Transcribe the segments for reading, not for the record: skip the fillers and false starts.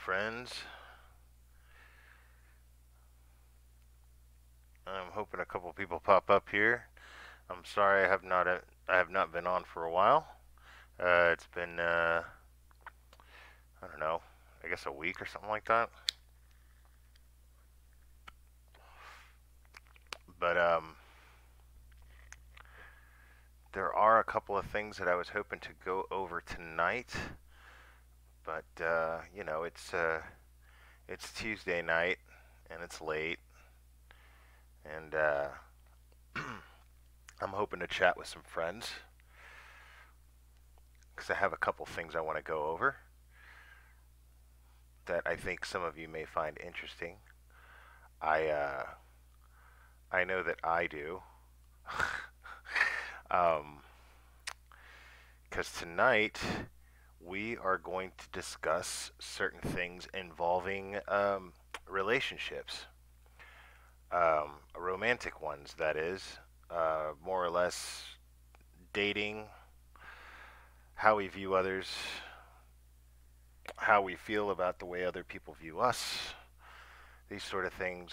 friends. I'm hoping a couple people pop up here. I'm sorry I have not been on for a while. It's been I don't know, I guess a week or something like that. But there are a couple of things that I was hoping to go over tonight. But it's Tuesday night and it's late, and I'm hoping to chat with some friends because I have a couple things I want to go over that I think some of you may find interesting. I uh, I know that I do. um, because tonight we are going to discuss certain things involving relationships, romantic ones, that is, more or less dating, how we view others, how we feel about the way other people view us, these sort of things.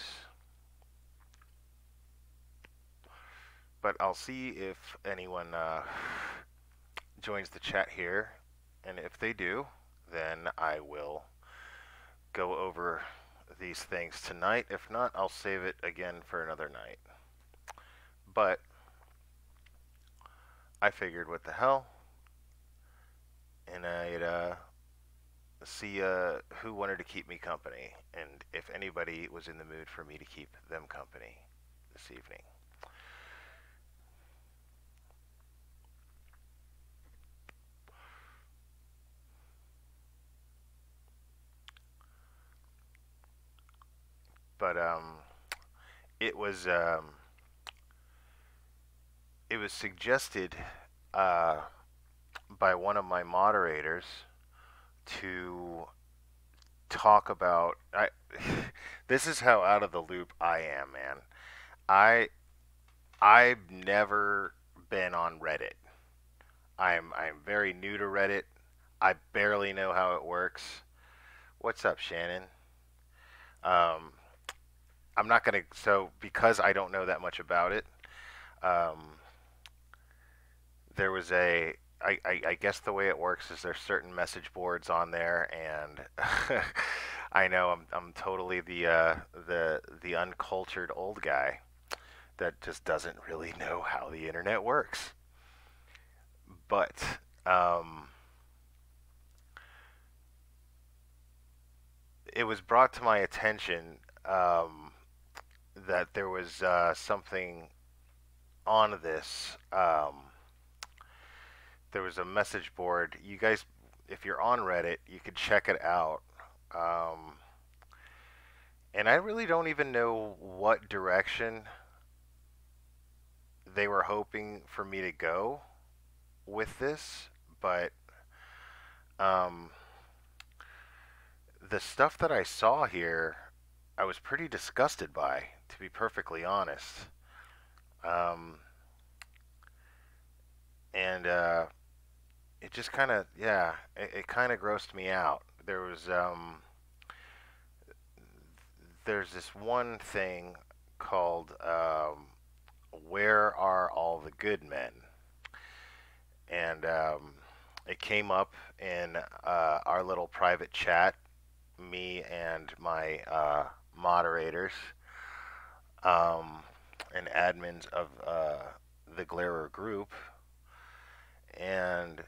But I'll see if anyone joins the chat here, and if they do, then I will go over these things tonight. If not, I'll save it again for another night. But I figured, what the hell, and I'd see who wanted to keep me company, and if anybody was in the mood for me to keep them company this evening. But it was um, it was suggested uh, by one of my moderators to talk about. This is how out of the loop I am, man. I I've never been on Reddit. I'm very new to Reddit. I barely know how it works. What's up, Shannon? Um, I'm not gonna. So because I don't know that much about it, um, there was a. I guess the way it works is there's certain message boards on there, and I know I'm totally the uncultured old guy that just doesn't really know how the internet works. But it was brought to my attention that there was something on this. There was a message board. You guys, if you're on Reddit, you could check it out. Um, and I really don't even know what direction they were hoping for me to go with this, but um, the stuff that I saw here, I was pretty disgusted by, to be perfectly honest. Um, and it just kind of, yeah, it kind of grossed me out. There's this one thing called "Where Are All the Good Men?" and it came up in our little private chat, me and my moderators um, and admins of the Glarer group, and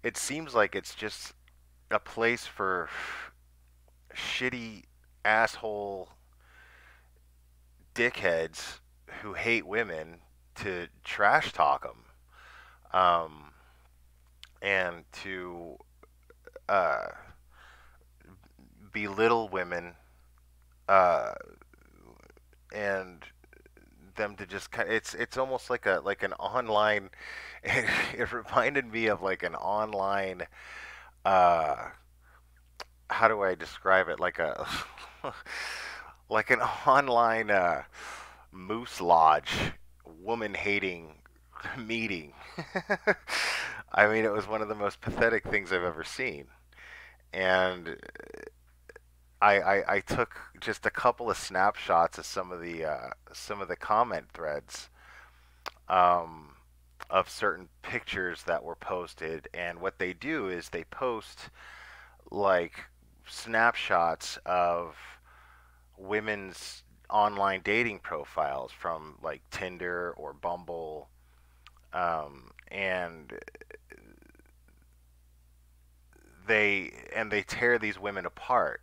it seems like it's just a place for shitty asshole dickheads who hate women to trash talk them, um, and to uh, belittle women, uh, and them to just kind. It's almost like an online. It reminded me of like an online. Uh, how do I describe it? Like a like an online moose lodge, woman hating meeting. I mean, it was one of the most pathetic things I've ever seen. and I took just a couple of snapshots of some of the comment threads, um, of certain pictures that were posted, and what they do is they post like snapshots of women's online dating profiles from like Tinder or Bumble, and they tear these women apart,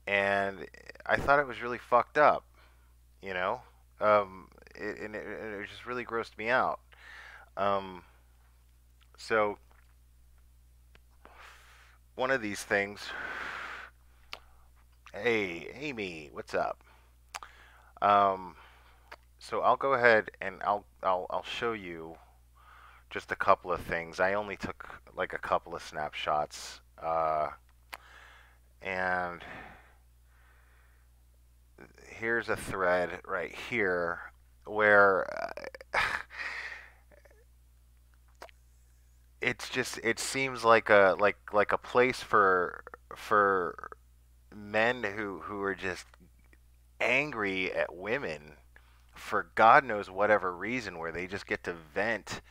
and I thought it was really fucked up, you know. And it just really grossed me out. Um, so one of these things. Hey, Amy, what's up? Um, so I'll go ahead and I'll show you just a couple of things. I only took like a couple of snapshots, and here's a thread right here where it's just it seems like a place for men who are just angry at women for God knows whatever reason, where they just get to vent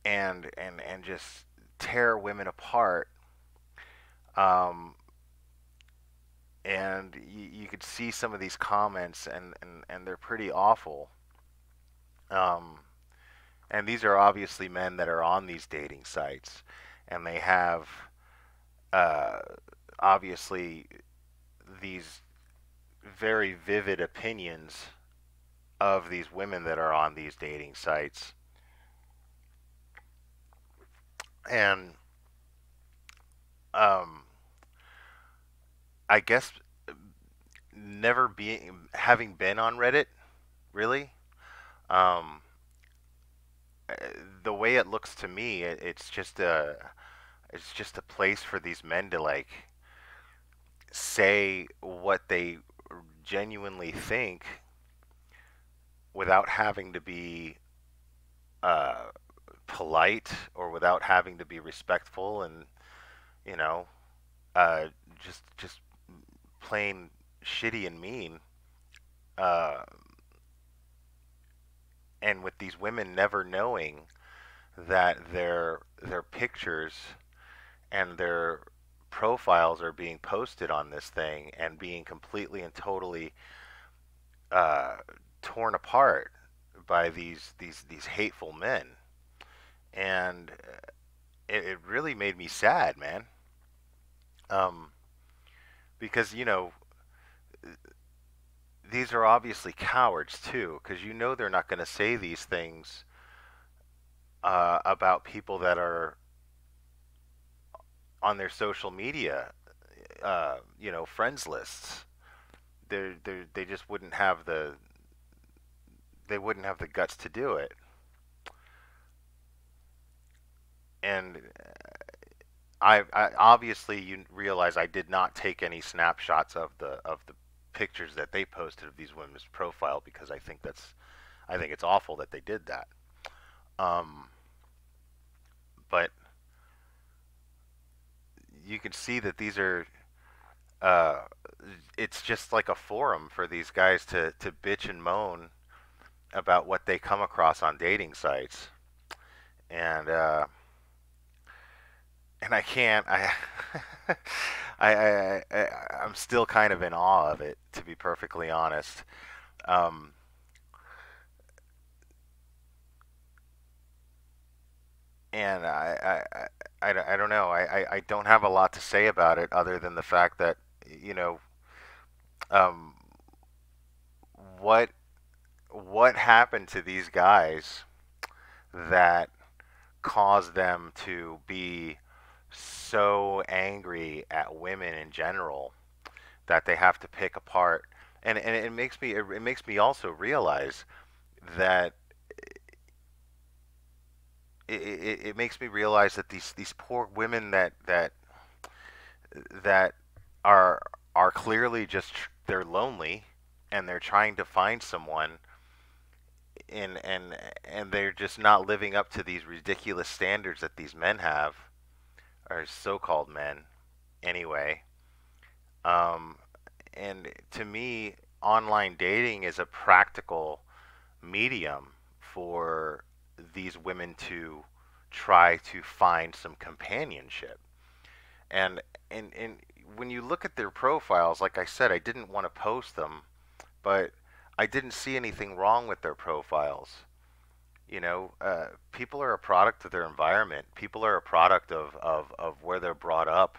and just tear women apart. Um, and you could see some of these comments, and they're pretty awful. Um, and these are obviously men that are on these dating sites, and they have uh, obviously these very vivid opinions of these women that are on these dating sites. And um, I guess never being having been on Reddit, really, um, uh, the way it looks to me, it's just a place for these men to like say what they genuinely think without having to be uh, polite, or without having to be respectful, and you know, uh, just plain shitty and mean. Uh, and with these women never knowing that their pictures and their profiles are being posted on this thing and being completely and totally uh, torn apart by these hateful men, and it really made me sad, man. Um, because these are obviously cowards too, because they're not going to say these things about people that are on their social media, friends lists. They just wouldn't have the guts to do it. And I obviously, you realize I did not take any snapshots of the pictures that they posted of these women's profile, because I think it's awful that they did that. Um, but you can see that these are uh, it's just like a forum for these guys to bitch and moan about what they come across on dating sites, and I can't. I'm still kind of in awe of it, to be perfectly honest. Um, and I don't know. I don't have a lot to say about it, other than the fact that you know um, what what happened to these guys that caused them to be so angry at women in general, that they have to pick apart. And it makes me also realize that it makes me realize that these poor women that are clearly just they're lonely, and they're trying to find someone, and they're just not living up to these ridiculous standards that these men have. or so-called men anyway. Um, and to me, online dating is a practical medium for these women to try to find some companionship. And and when you look at their profiles, like I said, I didn't want to post them, but I didn't see anything wrong with their profiles. People are a product of their environment. People are a product of where they're brought up,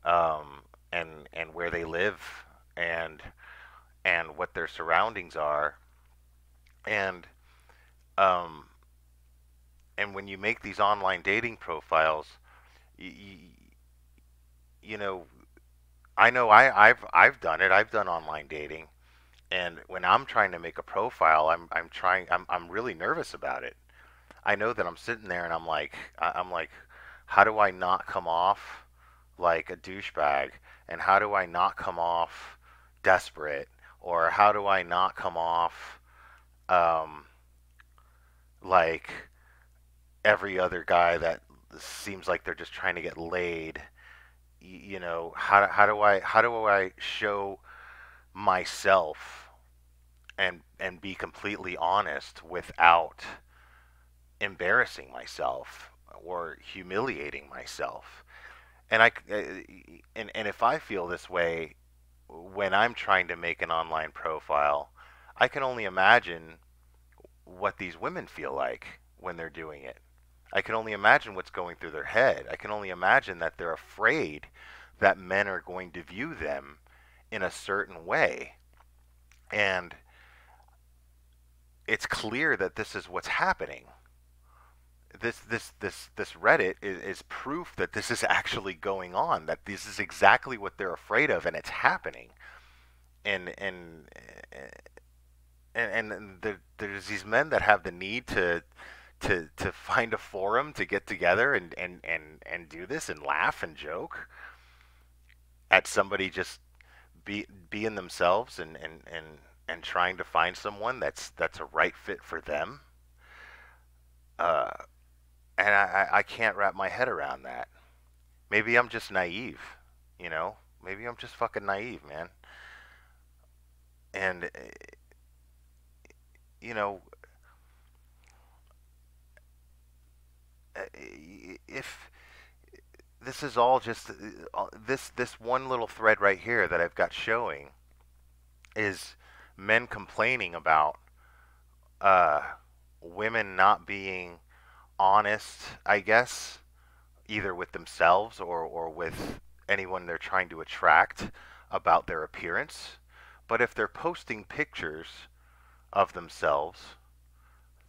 and where they live, and and what their surroundings are. And um, and when you make these online dating profiles, you, you know, I've done it. I've done online dating, and when I'm trying to make a profile, I'm really nervous about it. I know that I'm sitting there and I'm like, how do I not come off like a douchebag, and how do I not come off desperate, or how do I not come off um, like every other guy that seems like they're just trying to get laid. How do I show myself and be completely honest without embarrassing myself or humiliating myself. And if I feel this way when I'm trying to make an online profile, I can only imagine what these women feel like when they're doing it. I can only imagine what's going through their head. I can only imagine that they're afraid that men are going to view them in a certain way. And it's clear that this is what's happening. This Reddit is proof that this is actually going on, that this is exactly what they're afraid of, and it's happening. And there's these men that have the need to find a forum to get together and do this and laugh and joke at somebody just being themselves and trying to find someone that's a right fit for them. Uh, and I can't wrap my head around that. Maybe I'm just naive, you know? Maybe I'm just fucking naive, man. And you know, if this is all just this one little thread right here that I've got showing is men complaining about uh, women not being honest, I guess, either with themselves or with anyone they're trying to attract about their appearance. But if they're posting pictures of themselves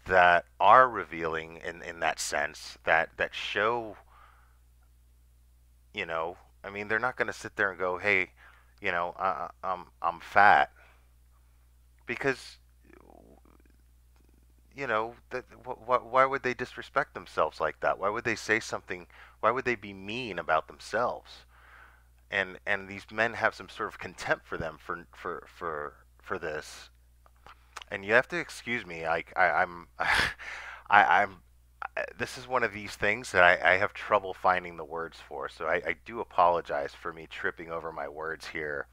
that are revealing in that sense, that show, you know, I mean, they're not going to sit there and go, hey, I'm fat, because why would they disrespect themselves like that? Why would they say something? Why would they be mean about themselves? And these men have some sort of contempt for them for this. And you have to excuse me. I'm I'm this is one of these things that I have trouble finding the words for. So I do apologize for me tripping over my words here,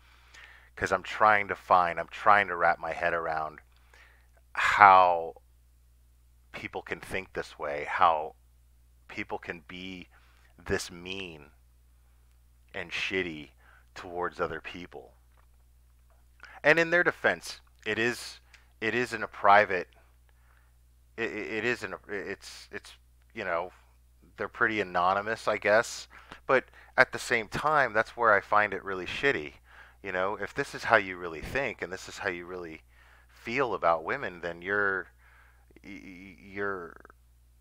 because I'm trying to wrap my head around how people can think this way, how people can be this mean and shitty towards other people. And in their defense, it is in a private it is in a it's you know they're pretty anonymous, I guess. But at the same time, that's where I find it really shitty. If this is how you really think and this is how you really feel about women, then you're you're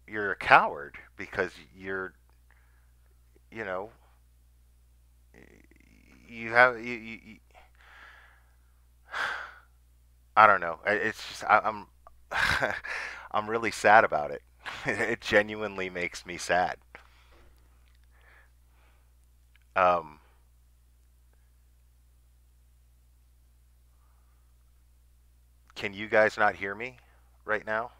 a coward, because you know you have I don't know. It's just I'm really sad about it. It genuinely makes me sad. Um, can you guys not hear me right now?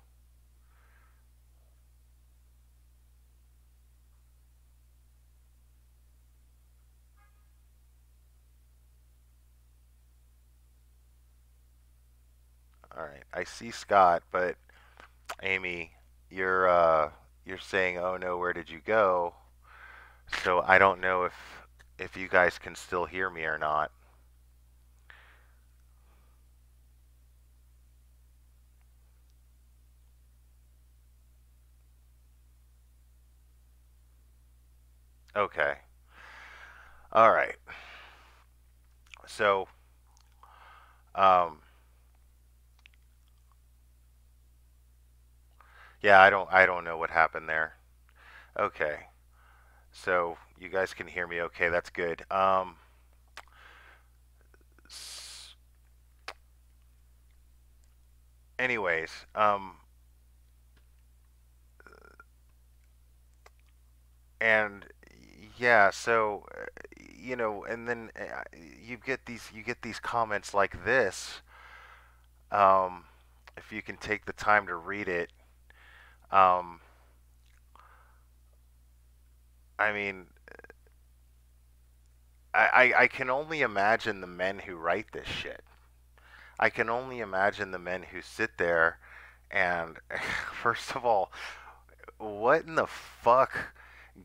All right. I see Scott, but Amy, you're saying, "Oh no, where did you go?" So I don't know if you guys can still hear me or not. Okay. All right. So, um, yeah, I don't know what happened there. Okay. So you guys can hear me okay. That's good. S- anyways, and yeah, so and then you get these comments like this. Um, if you can take the time to read it, um, I mean, I can only imagine the men who write this shit. I can only imagine the men who sit there and, first of all, what in the fuck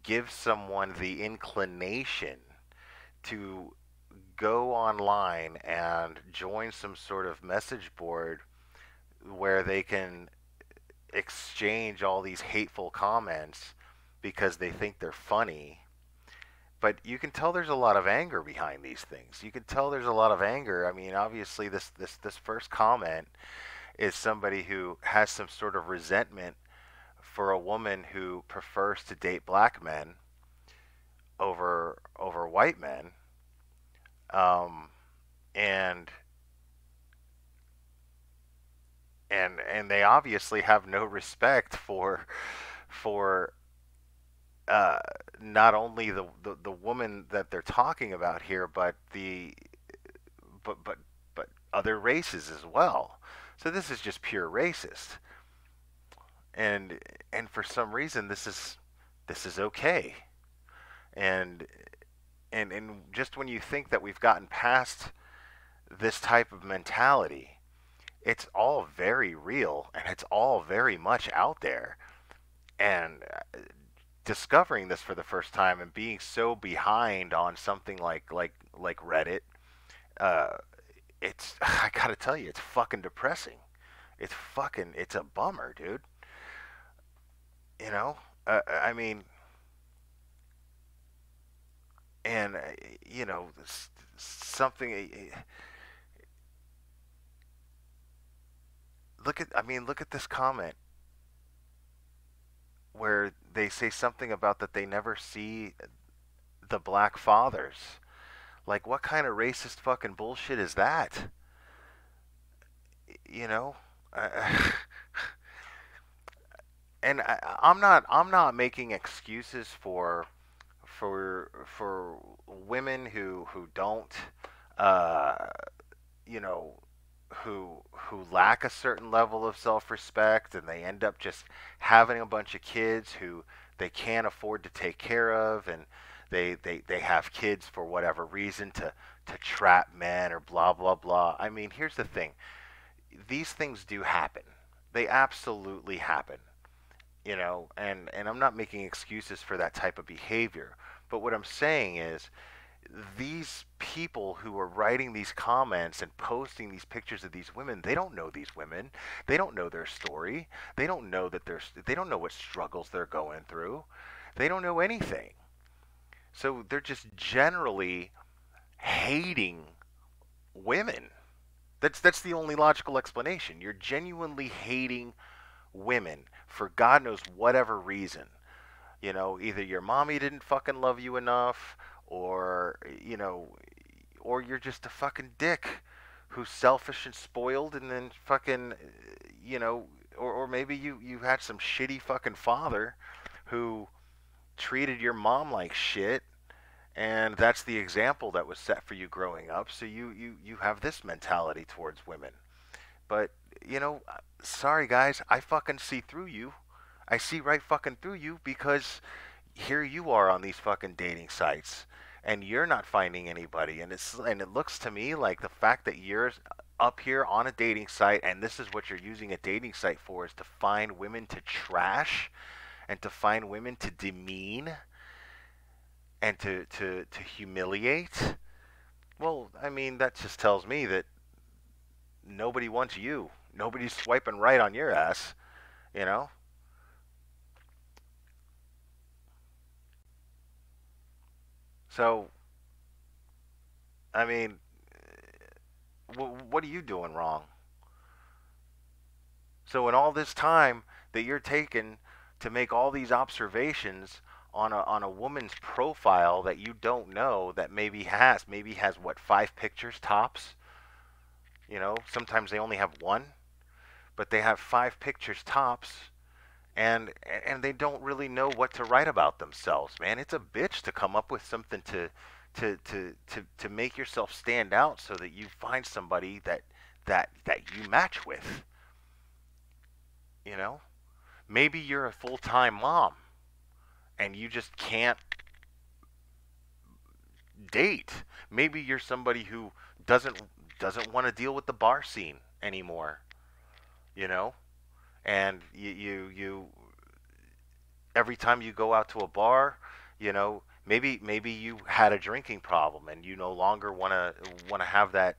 gives someone the inclination to go online and join some sort of message board where they can exchange all these hateful comments because they think they're funny? But you can tell there's a lot of anger behind these things. You can tell there's a lot of anger. I mean, obviously, this first comment is somebody who has some sort of resentment for a woman who prefers to date black men over white men, um, and and they obviously have no respect for uh, not only the woman that they're talking about here, but but but but other races as well. So this is just pure racist, and and for some reason this is okay, and and just when you think that we've gotten past this type of mentality, it's all very real and it's all very much out there. And discovering this for the first time and being so behind on something like Reddit, uh, it's I gotta tell you, it's fucking depressing. It's a bummer, dude. You know, I mean, and something. Look at this comment where they say something about that they never see the black fathers. Like, what kind of racist fucking bullshit is that? You know, uh, and I'm not making excuses for women who don't, uh, you know, who lack a certain level of self-respect and they end up just having a bunch of kids who they can't afford to take care of, and they have kids for whatever reason to trap men or blah blah blah. I mean, here's the thing. These things do happen. They absolutely happen. And I'm not making excuses for that type of behavior. But what I'm saying is these people who are writing these comments and posting these pictures of these women, they don't know these women. They don't know their story. They don't know what struggles they're going through. They don't know anything. So they're just generally hating women. That's the only logical explanation. You're genuinely hating women for God knows whatever reason. Either your mommy didn't fucking love you enough, or or you're just a fucking dick who's selfish and spoiled, and then fucking, or maybe you had some shitty fucking father who treated your mom like shit, and that's the example that was set for you growing up. So you have this mentality towards women. But, sorry guys, I fucking see through you. I see right fucking through you, because here you are on these fucking dating sites and you're not finding anybody, and it looks to me like the fact that up here on a dating site, and this is what you're using a dating site for, is to find women to trash and to find women to demean and to humiliate. Well, I mean, that just tells me that nobody wants you. Nobody's swiping right on your ass, you know? So, I mean, what are you doing wrong? So, in all this time that you're taking to make all these observations on a woman's profile that you don't know, that maybe has what, 5 pictures tops? You know, sometimes they only have one, but they have 5 pictures tops, and they don't really know what to write about themselves, man. It's a bitch to come up with something to make yourself stand out so that you find somebody that you match with, you know? Maybe you're a full-time mom and you just can't date. Maybe you're somebody who doesn't doesn't want to deal with the bar scene anymore, you know? And you every time you go out to a bar, maybe you had a drinking problem and you no longer want to have that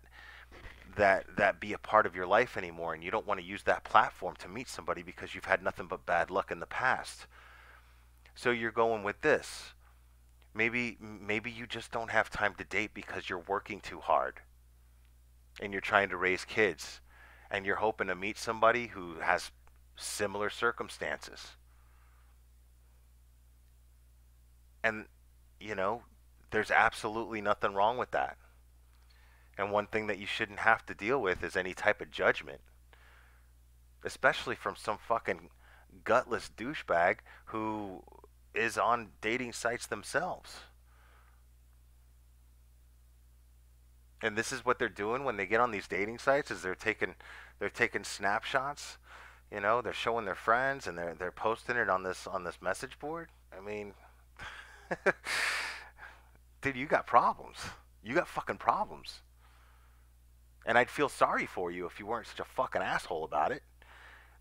be a part of your life anymore, and you don't want to use that platform to meet somebody because you've had nothing but bad luck in the past. So you're going with this. Maybe you just don't have time to date because you're working too hard and you're trying to raise kids and you're hoping to meet somebody who has similar circumstances. And you know, there's absolutely nothing wrong with that. And one thing that you shouldn't have to deal with is any type of judgment, especially from some fucking gutless douchebag who is on dating sites themselves. And this is what they're doing when they get on these dating sites, is they're taking snapshots, they're showing their friends and they're posting it on this message board. I mean, dude, you got problems. You got fucking problems. And I'd feel sorry for you if you weren't such a fucking asshole about it.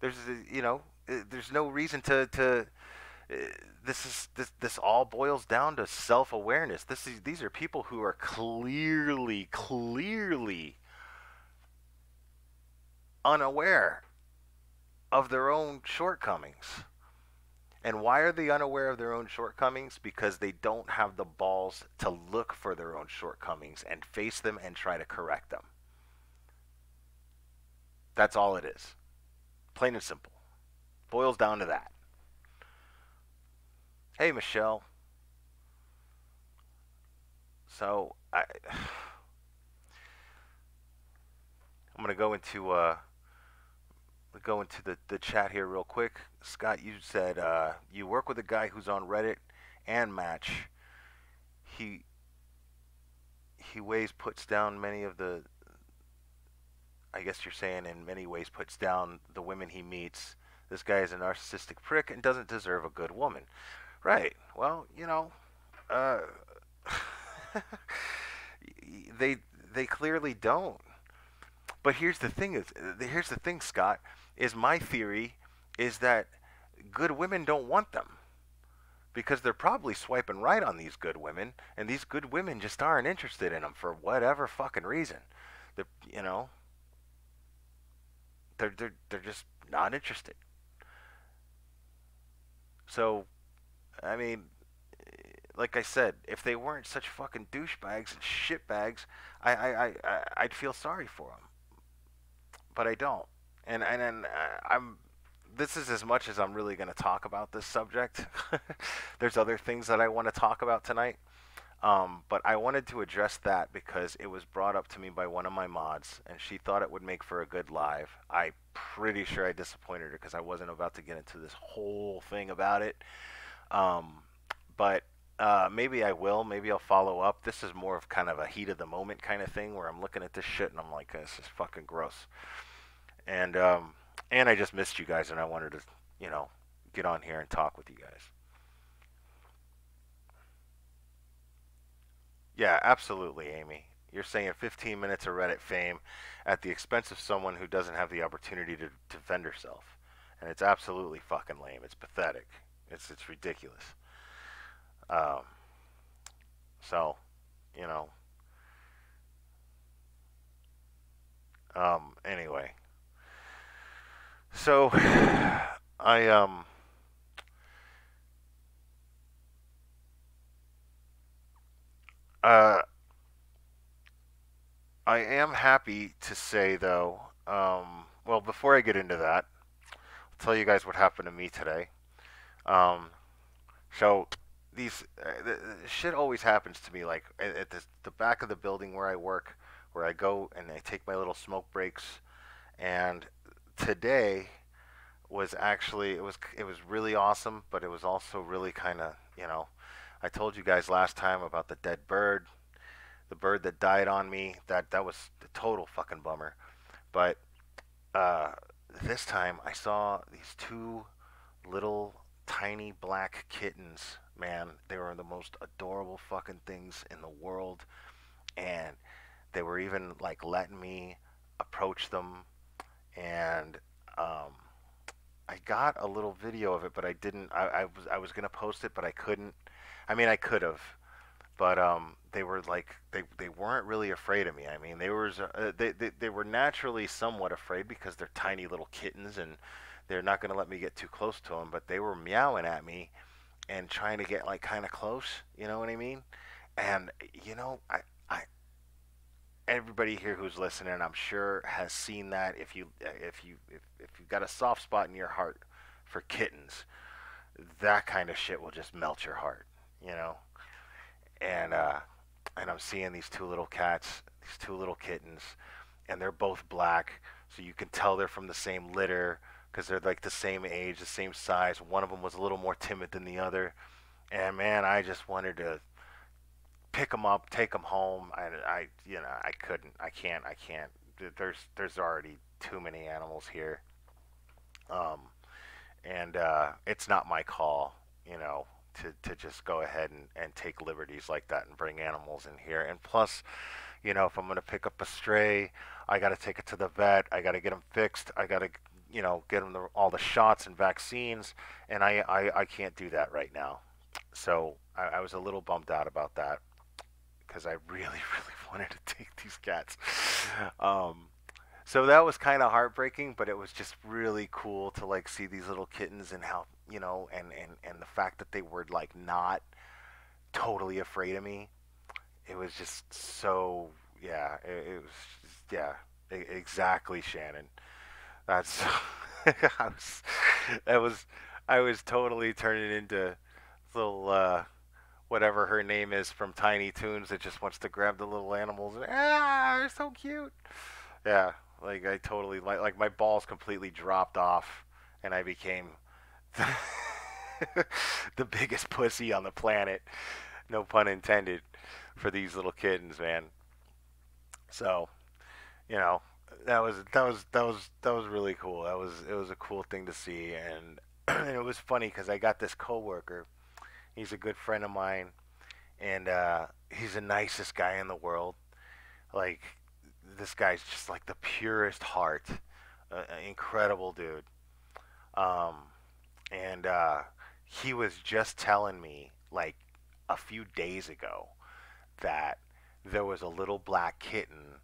There's, there's no reason to. uh, this all boils down to self-awareness. These are people who are clearly unaware of their own shortcomings. And why are they unaware of their own shortcomings? Because they don't have the balls to look for their own shortcomings and face them and try to correct them. That's all it is. Plain and simple. Boils down to that. Hey, Michelle. So I'm gonna go into the chat here real quick. Scott, you said you work with a guy who's on Reddit and Match. He he ways puts down many of the. I guess you're saying in many ways puts down the women he meets. This guy is a narcissistic prick and doesn't deserve a good woman. Right. Well, uh, they they clearly don't. But here's the thing, Scott. Is my theory is that good women don't want them because they're probably swiping right on these good women, and these good women just aren't interested in them for whatever fucking reason. They're you know they're just not interested. So I mean, like I said, if they weren't such fucking douchebags and shitbags, I'd feel sorry for them. But I don't. I'm. This is as much as I'm really going to talk about this subject. There's other things that I want to talk about tonight. But I wanted to address that because it was brought up to me by one of my mods, and she thought it would make for a good live. I'm pretty sure I disappointed her because I wasn't about to get into this whole thing about it. Um, but maybe I will. Maybe I'll follow up. This is more of kind of a heat of the moment kind of thing where I'm looking at this shit and I'm like, this is fucking gross. And I just missed you guys, and I wanted to, you know, get on here and talk with you guys. Yeah, absolutely, Amy. You're saying 15 minutes of Reddit fame at the expense of someone who doesn't have the opportunity to defend herself. And it's absolutely fucking lame. It's pathetic. It's ridiculous. Um, so, you know, anyway. So I uh I am happy to say though, well, before I get into that, I'll tell you guys what happened to me today. Um, so these the shit always happens to me like at the back of the building where I work, where I go and I take my little smoke breaks. And today was actually it was really awesome, but it was also really kind of I told you guys last time about the dead bird, the bird that died on me. That was the total fucking bummer. But uh, this time I saw these two little tiny black kittens. Man, they were the most adorable fucking things in the world, and they were even like letting me approach them. And um, I got a little video of it, but I didn't. I was gonna post it, but I couldn't. I mean, I could have, but they were like they weren't really afraid of me. I mean, they were naturally somewhat afraid because they're tiny little kittens and they're not gonna let me get too close to them. But they were meowing at me and trying to get like kind of close. You know what I mean? And I everybody here who's listening, I'm sure, has seen that. If you've got a soft spot in your heart for kittens, that kind of shit will just melt your heart, you know. And and I'm seeing these two little cats, these two little kittens, and they're both black, so you can tell they're from the same litter because they're like the same age, the same size. One of them was a little more timid than the other, and man, I just wanted to pick them up, take them home. I couldn't. I can't. There's already too many animals here, um, and it's not my call, to just go ahead and take liberties like that and bring animals in here. And plus, if I'm gonna pick up a stray, I got to take it to the vet. I got to get them fixed. I got to, get them all the shots and vaccines, and I can't do that right now. So I was a little bummed out about that because I really, really wanted to take these cats. Um, so that was kind of heartbreaking, but it was just really cool to like see these little kittens and how and the fact that they were like not totally afraid of me. It was just so yeah. It was just, yeah. Exactly, Shannon. That's I was that was I was totally turning into little whatever her name is from Tiny Toons that just wants to grab the little animals and they're so cute. Yeah, like I totally like my balls completely dropped off and I became the biggest pussy on the planet. No pun intended for these little kittens, man. So, you know, that was really cool. It was a cool thing to see and and it was funny cuz I got this coworker. He's a good friend of mine and he's the nicest guy in the world. Like this guy's just like the purest heart, incredible dude. Um, and he was just telling me like a few days ago that there was a little black kitten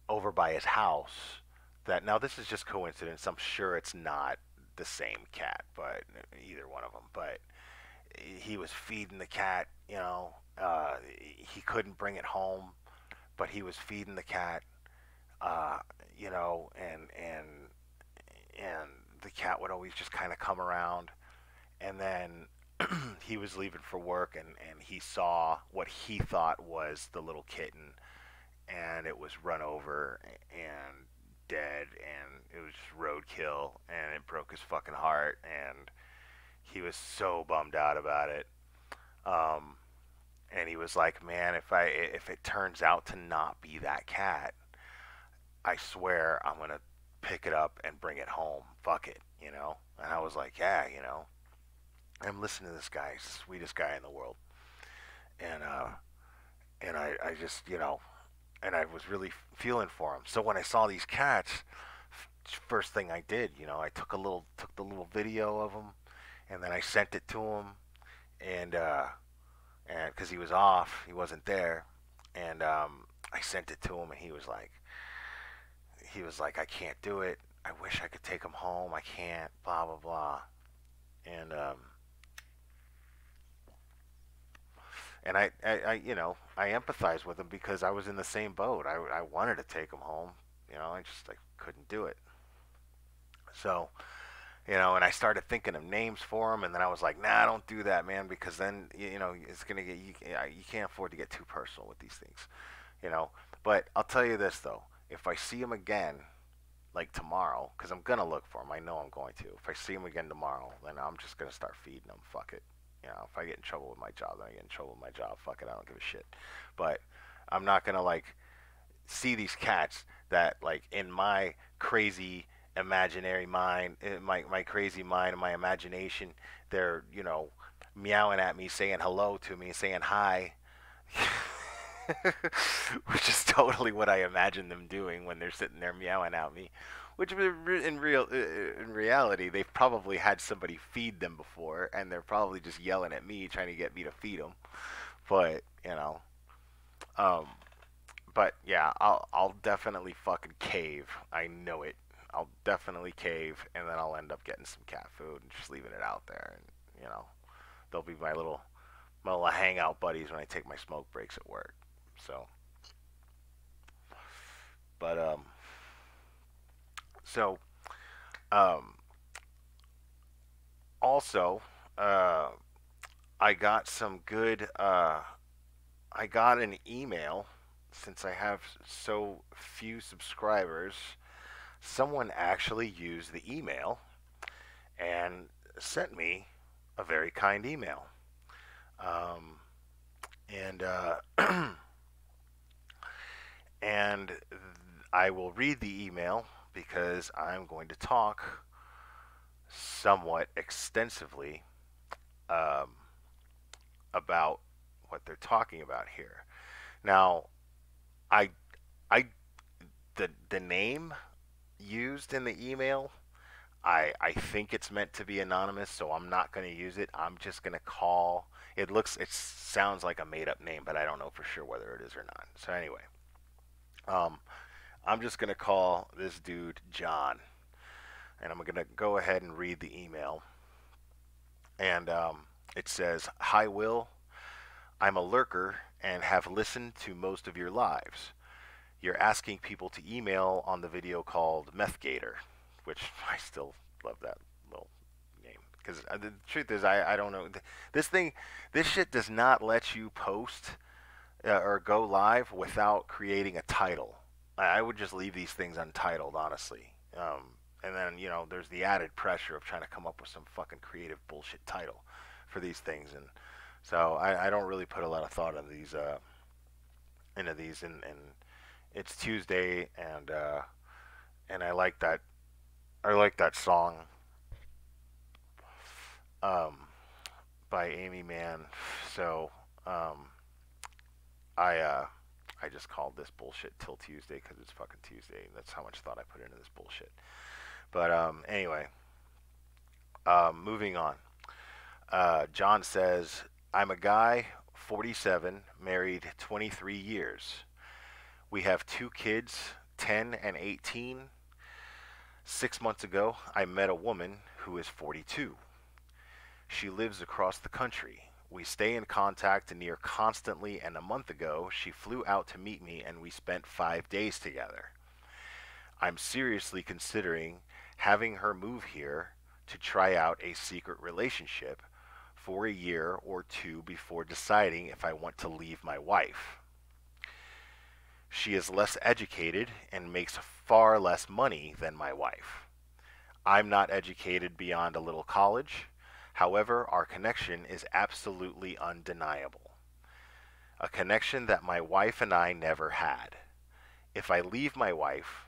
over by his house. That now this is just coincidence. I'm sure it's not the same cat, but either one of them. But he was feeding the cat. He couldn't bring it home, but he was feeding the cat, uh, and the cat would always just kind of come around, and then he was leaving for work, and he saw what he thought was the little kitten, and it was run over and dead, and it was just roadkill, and it broke his fucking heart, and he was so bummed out about it. Um, and he was like, "Man, if it turns out to not be that cat, I swear I'm gonna pick it up and bring it home. Fuck it." And I was like, "Yeah, I'm listening to this guy, he's the sweetest guy in the world." And I just, and I was really feeling for him. So when I saw these cats, first thing I did, I took the little video of him, and then I sent it to him, and because he was off, he wasn't there, and I sent it to him, and he was like, I can't do it. I wish I could take him home. I can't. Blah blah blah. And I empathize with him because I was in the same boat. I wanted to take him home. I just like couldn't do it. So and I started thinking of names for him, and then I was like, nah, don't do that, man, because then it's gonna get you can't afford to get too personal with these things, you know. But I'll tell you this though, if I see him again, like tomorrow, because I'm gonna look for him, I know I'm going to. If I see him again tomorrow, then I'm just gonna start feeding him. Fuck it. If I get in trouble with my job, then I get in trouble with my job. Fuck it, I don't give a shit. But I'm not gonna like see these cats that like in my crazy imaginary mind, my crazy mind and my imagination, they're meowing at me, saying hello to me, saying hi, which is totally what I imagine them doing when they're sitting there meowing at me. Which in reality, they've probably had somebody feed them before, and they're probably just yelling at me, trying to get me to feed them. But um, but yeah, I'll definitely fucking cave. I know it. I'll definitely cave, and then I'll end up getting some cat food and just leaving it out there, and they'll be my little hangout buddies when I take my smoke breaks at work. So, but so um, also, uh, I got some good. I got an email since I have so few subscribers. Someone actually used the email and sent me a very kind email. Um, and and I will read the email because I'm going to talk somewhat extensively um, about what they're talking about here. Now, I I the name used in the email, I think it's meant to be anonymous, so I'm not going to use it. I'm just going to call it sounds like a made up name, but I don't know for sure whether it is or not. So anyway, um, I'm just going to call this dude John, and I'm going to go ahead and read the email. And it says, "Hi Will, I'm a lurker and have listened to most of your lives. You're asking people to email on the video called Methgator," which I still love that little name. Because the truth is, I don't know. This shit does not let you post or go live without creating a title. I would just leave these things untitled, honestly. And then, there's the added pressure of trying to come up with some fucking creative bullshit title for these things. And so I don't really put a lot of thought into these. And it's Tuesday, and I like that song um, by Amy Mann. So I I just called this bullshit till Tuesday because it's fucking Tuesday. That's how much thought I put into this bullshit. But anyway, moving on. John says, "I'm a guy, 47, married 23 years. We have two kids, 10 and 18. 6 months ago, I met a woman who is 42. She lives across the country. We stay in contact near constantly, and a month ago, she flew out to meet me and we spent 5 days together. I'm seriously considering having her move here to try out a secret relationship for a year or two before deciding if I want to leave my wife. She is less educated and makes far less money than my wife. I'm not educated beyond a little college. However, our connection is absolutely undeniable. A connection that my wife and I never had. If I leave my wife,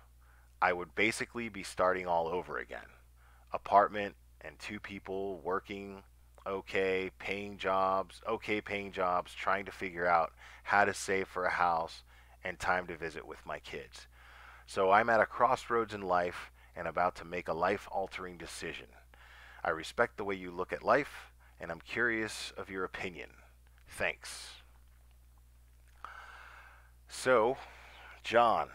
I would basically be starting all over again. Apartment and two people working, okay paying jobs, trying to figure out how to save for a house and time to visit with my kids. So I'm at a crossroads in life and about to make a life altering decision. I respect the way you look at life, and I'm curious of your opinion. Thanks. So, John,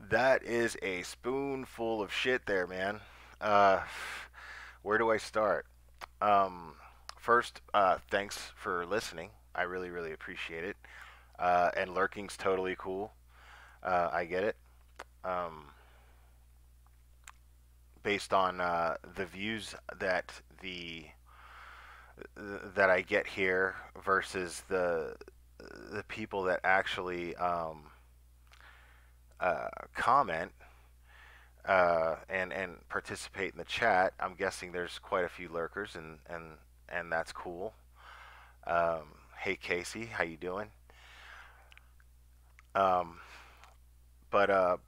that is a spoonful of shit there, man. Uh, where do I start? Um, First, thanks for listening. I really, really appreciate it. And lurking's totally cool. I get it. Um, Based on the views the that I get here versus the people that actually comment and participate in the chat. I'm guessing there's quite a few lurkers, and that's cool. Hey Casey, how you doing? Um, but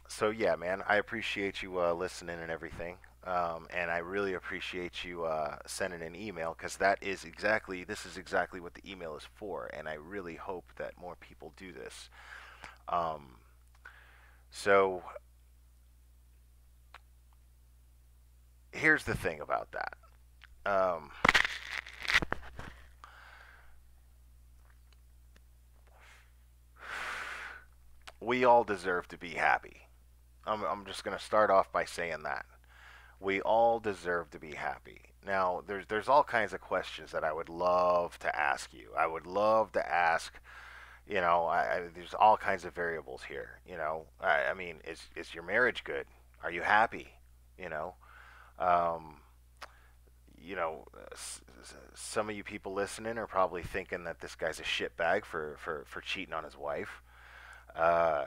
So yeah, man, I appreciate you listening and everything. And I really appreciate you sending an email because this is exactly what the email is for, and I really hope that more people do this. Um, so here's the thing about that. Um, we all deserve to be happy. I'm just gonna start off by saying that. We all deserve to be happy. Now, there's all kinds of questions that I would love to ask you. I would love to ask, there's all kinds of variables here. I mean, is your marriage good? Are you happy? You know, um, some of you people listening are probably thinking that this guy's a shitbag for cheating on his wife. Uh,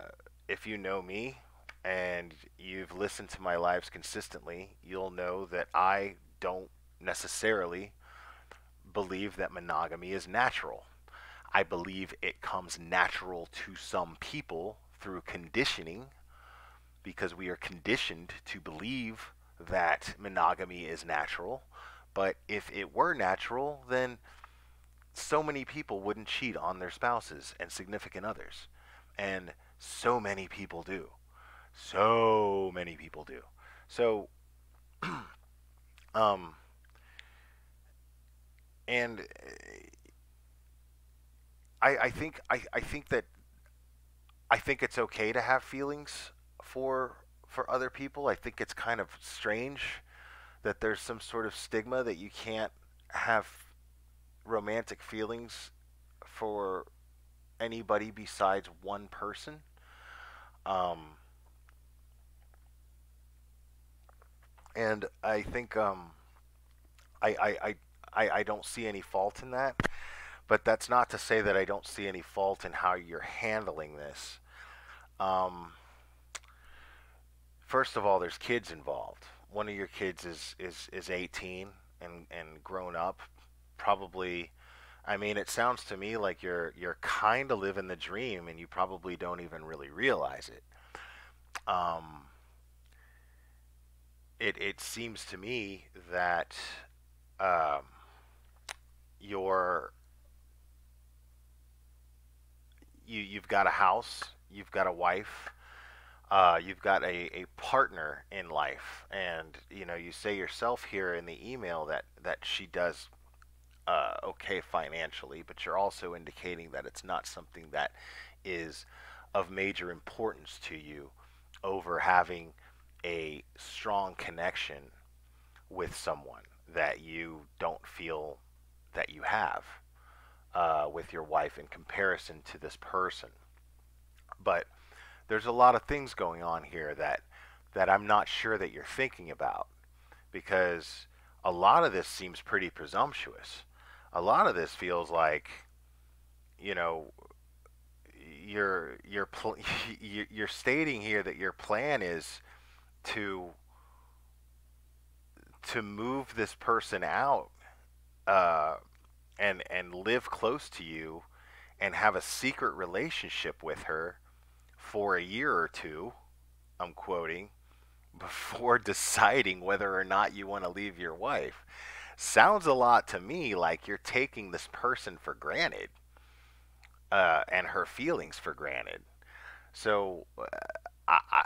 if you know me and you've listened to my lives consistently, you'll know that I don't necessarily believe that monogamy is natural. I believe it comes natural to some people through conditioning because we are conditioned to believe that monogamy is natural. But if it were natural, then so many people wouldn't cheat on their spouses and significant others. And so many people do. So many people do. So, um, and I think that I think it's okay to have feelings for other people. I think it's kind of strange that there's some sort of stigma that you can't have romantic feelings for anybody besides one person. Um, and I think I, I, I, I don't see any fault in that. But that's not to say that I don't see any fault in how you're handling this. Um, First of all, there's kids involved. One of your kids is 18 and grown up. Probably, I mean, it sounds to me like you're kind of living the dream, and you probably don't even really realize it. Um, it seems to me that um, you're you've got a house, you've got a wife, you've got a partner in life, and you say yourself here in the email that she does okay financially, but you're also indicating that it's not something that is of major importance to you over having a strong connection with someone that you don't feel that you have with your wife in comparison to this person. But there's a lot of things going on here that I'm not sure that you're thinking about because a lot of this seems pretty presumptuous. A lot of this feels like, you know, you're stating here that your plan is to move this person out uh, and live close to you and have a secret relationship with her for a year or two. I'm quoting before deciding whether or not you want to leave your wife. sounds a lot to me like you're taking this person for granted, and her feelings for granted. So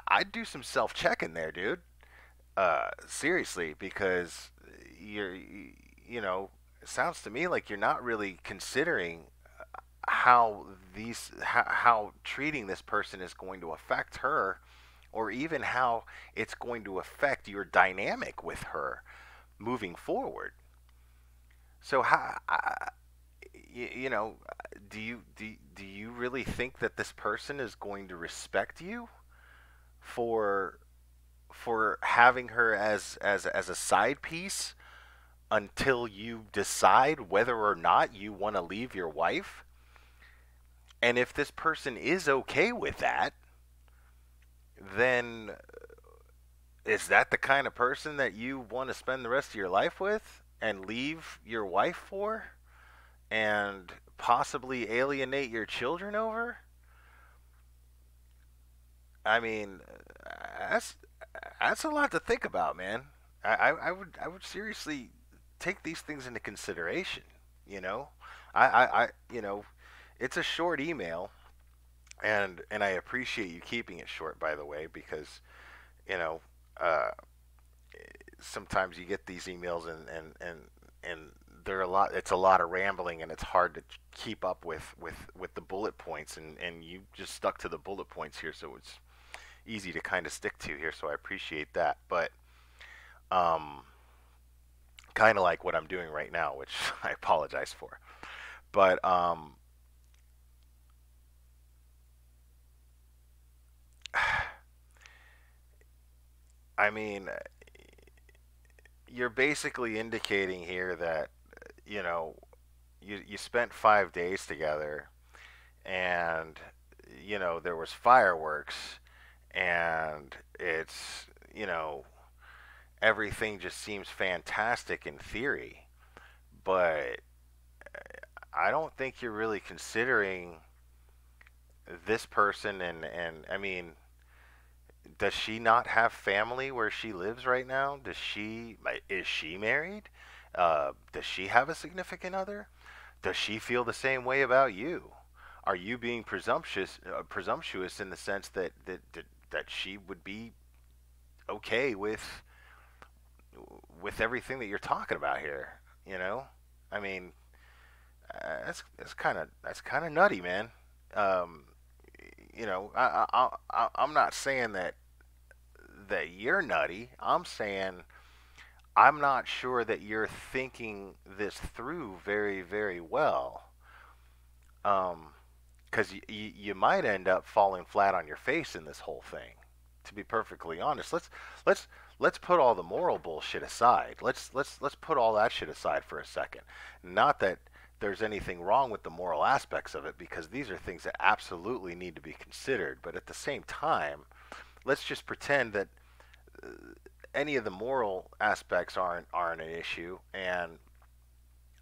I'd do some self checking there, dude. Seriously, because you're, you know, it sounds to me like you're not really considering how how treating this person is going to affect her, or even how it's going to affect your dynamic with her moving forward. So how you know, do you really think that this person is going to respect you for having her as a side piece until you decide whether or not you want to leave your wife? And if this person is okay with that, then is that the kind of person that you want to spend the rest of your life with and leave your wife for and possibly alienate your children over? I mean, that's that's a lot to think about, man. I would seriously take these things into consideration. You know, you know, it's a short email, and I appreciate you keeping it short, by the way, because you know, uh, sometimes you get these emails and they're a lot. It's a lot of rambling, and it's hard to keep up with the bullet points, and you just stuck to the bullet points here, so it's easy to kind of stick to here. So I appreciate that, but um, kind of like what I'm doing right now, which I apologize for. But I mean, you're basically indicating here that you know you spent 5 days together, and there was fireworks, and it's everything just seems fantastic in theory, but I don't think you're really considering this person. And I mean, does she not have family where she lives right now? Is she married? Does she have a significant other? Does she feel the same way about you? Are you being presumptuous in the sense that she would be okay with everything that you're talking about here? You know, I mean, that's kind of nutty, man. Um, I'm not saying that you're nutty. I'm saying I'm not sure that you're thinking this through very, very well. Because you might end up falling flat on your face in this whole thing. To be perfectly honest, let's let's put all the moral bullshit aside. Let's put all that shit aside for a second. Not that there's anything wrong with the moral aspects of it, because these are things that absolutely need to be considered. But at the same time, let's just pretend that uh, any of the moral aspects aren't an issue,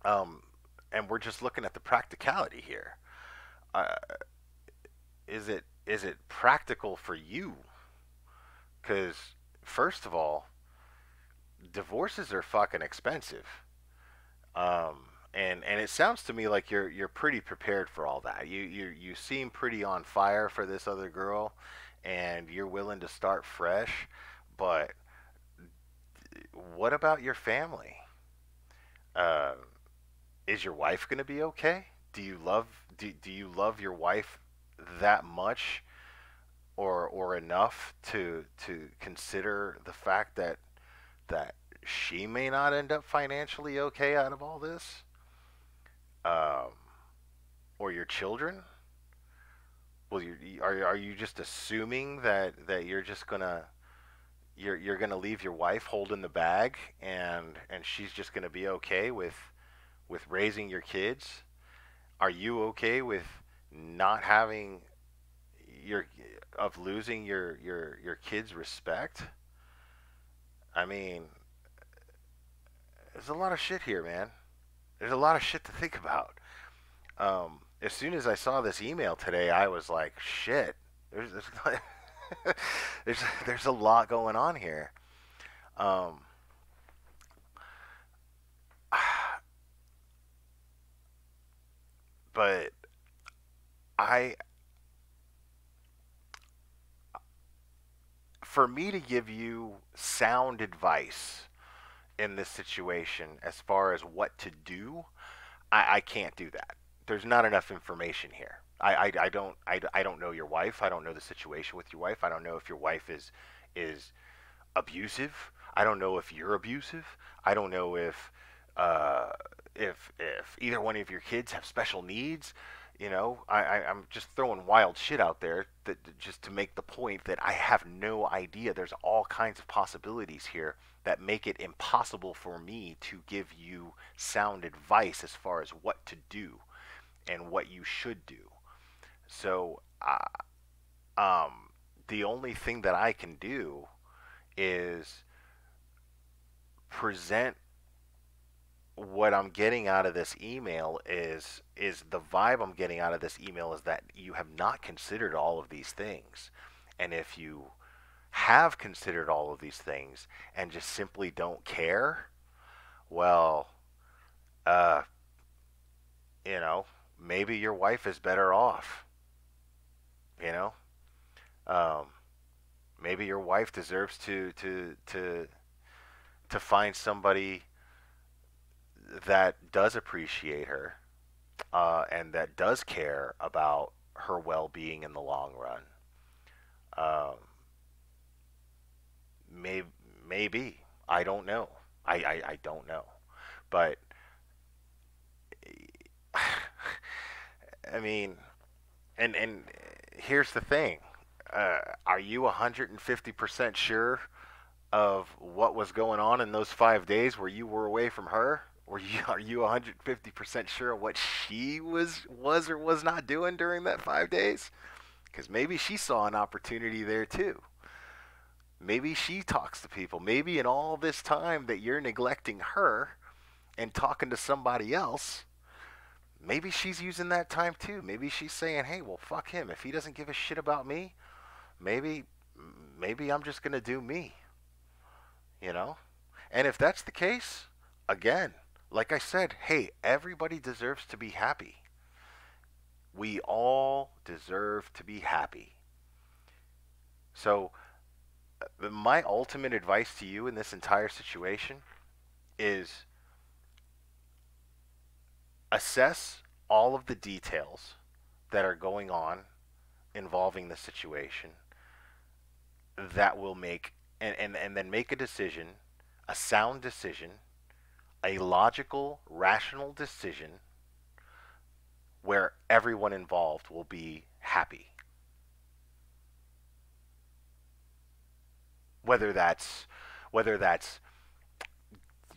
um, and we're just looking at the practicality here. Uh, is it practical for you? Because first of all, divorces are fucking expensive. And it sounds to me like you're pretty prepared for all that. You seem pretty on fire for this other girl, and you're willing to start fresh. But what about your family? Uh, is your wife going to be okay? Do you love your wife that much, or enough to consider the fact that she may not end up financially okay out of all this, um, or your children? Well, are you just assuming that you're gonna leave your wife holding the bag, and she's just gonna be okay with raising your kids? Are you okay with not having your of losing your kids' respect? I mean, there's a lot of shit here, man. There's a lot of shit to think about. As soon as I saw this email today, I was like, shit. There's there's a lot going on here. Um, but I, for me to give you sound advice in this situation as far as what to do, I can't do that. There's not enough information here. I don't know your wife. I don't know the situation with your wife. I don't know if your wife is abusive. I don't know if you're abusive. I don't know uh, if either one of your kids have special needs. I'm just throwing wild shit out there just to make the point that I have no idea. There's all kinds of possibilities here that make it impossible for me to give you sound advice as far as what to do and what you should do. So, um, the only thing that I can do is present what I'm getting out of this email is the vibe I'm getting out of this email is that you have not considered all of these things. And if you have considered all of these things and just simply don't care, well, uh, you know, maybe your wife is better off, you know? Um, maybe your wife deserves to find somebody that does appreciate her and that does care about her well-being in the long run. Um, maybe, maybe I don't know. I don't know, but I mean, and here's the thing: are you 150% sure of what was going on in those 5 days where you were away from her? Are you 150% sure of what she was or was not doing during that 5 days? Because maybe she saw an opportunity there too. Maybe she talks to people. Maybe in all this time that you're neglecting her and talking to somebody else, maybe she's using that time too. Maybe she's saying, "Hey, well, fuck him. If he doesn't give a shit about me, maybe, maybe I'm just gonna do me." You know. And if that's the case, again, like I said, hey, everybody deserves to be happy. We all deserve to be happy. So, my ultimate advice to you in this entire situation is assess all of the details that are going on involving the situation that will make and then make a decision, a sound decision, a logical, rational decision where everyone involved will be happy. Whether that's whether that's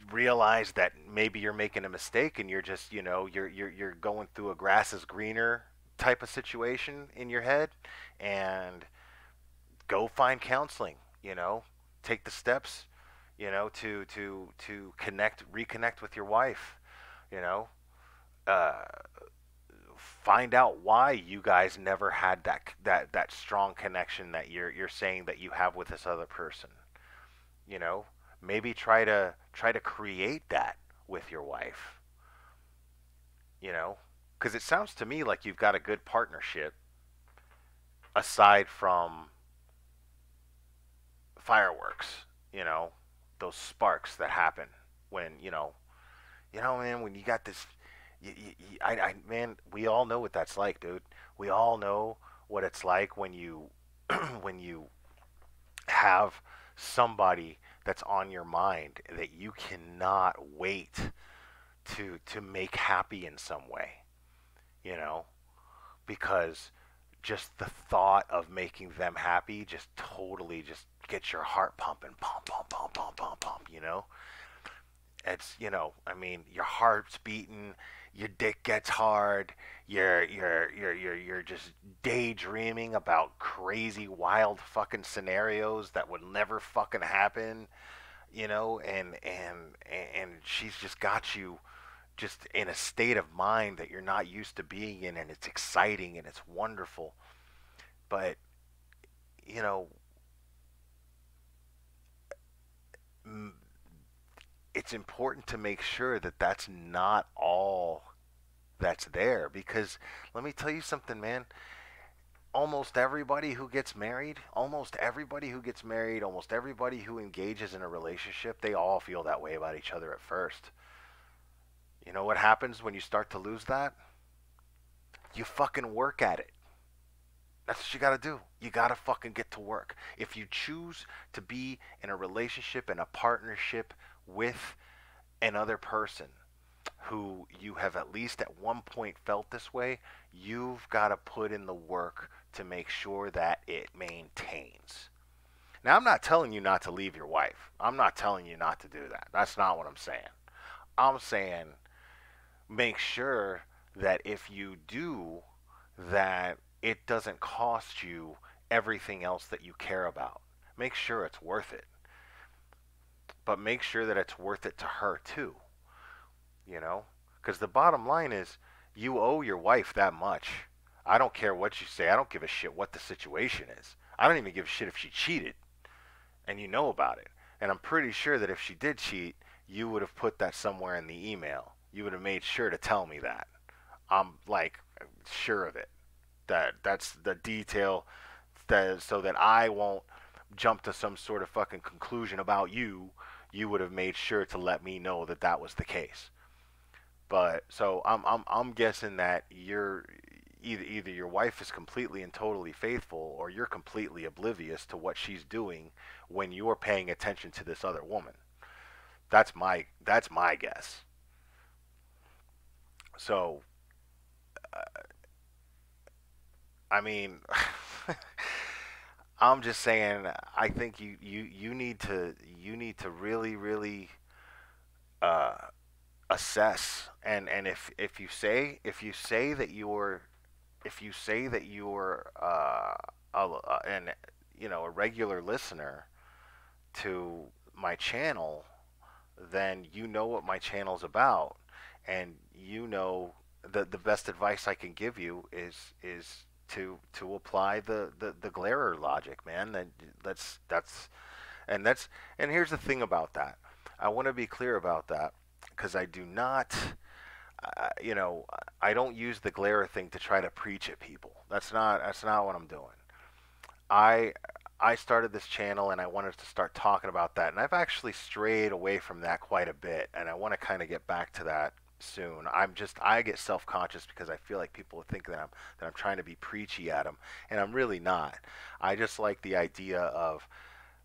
realize that maybe you're making a mistake and you're just you're going through a grass is greener type of situation in your head, and go find counseling. Take the steps, to reconnect with your wife. You know, uh, find out why you guys never had that strong connection that you're saying that you have with this other person. You know, maybe try to create that with your wife. Because it sounds to me like you've got a good partnership aside from fireworks. You know, those sparks that happen when man, when you got this. Man, we all know what that's like, dude. We all know what it's like when you when you have somebody that's on your mind that you cannot wait to make happy in some way, you know, because just the thought of making them happy just totally just gets your heart pumping, pump, pump, pump, pump, pump, pump, you know? It's, I mean, your heart's beating, your dick gets hard, you're just daydreaming about crazy, wild fucking scenarios that would never fucking happen, and she's just got you just in a state of mind that you're not used to being in, and it's exciting and it's wonderful. But, you know, m- it's important to make sure that that's not all that's there. Because let me tell you something, man. Almost everybody who gets married, almost everybody who gets married, almost everybody who engages in a relationship, they all feel that way about each other at first. You know what happens when you start to lose that? You fucking work at it. That's what you gotta do. You gotta fucking get to work. If you choose to be in a relationship and a partnership with another person who you have at least at one point felt this way, you've got to put in the work to make sure that it maintains. Now, I'm not telling you not to leave your wife. I'm not telling you not to do that. That's not what I'm saying. I'm saying make sure that if you do, that it doesn't cost you everything else that you care about. Make sure it's worth it. But make sure that it's worth it to her too, you know? Because the bottom line is you owe your wife that much. I don't care what you say. I don't give a shit what the situation is. I don't even give a shit if she cheated and you know about it. And I'm pretty sure that if she did cheat, you would have put that somewhere in the email. You would have made sure to tell me that. I'm like sure of it. That's the detail that so that I won't jump to some sort of fucking conclusion about you. You would have made sure to let me know that that was the case. But so I'm guessing that you're either your wife is completely and totally faithful or you're completely oblivious to what she's doing when you're paying attention to this other woman. That's my guess. So I mean, I'm just saying. I think you need to really uh, assess and if you say that you're an a regular listener to my channel, then you know what my channel's about, and you know the best advice I can give you is to apply the Glarer logic, man. That's and that's and here's the thing about that. I want to be clear about that because I do not, I don't use the Glarer thing to try to preach at people. That's not what I'm doing. I I started this channel and I wanted to start talking about that, and I've actually strayed away from that quite a bit, and I want to kind of get back to that soon. I get self-conscious because I feel like people think that I'm trying to be preachy at them, and I'm really not. I just like the idea of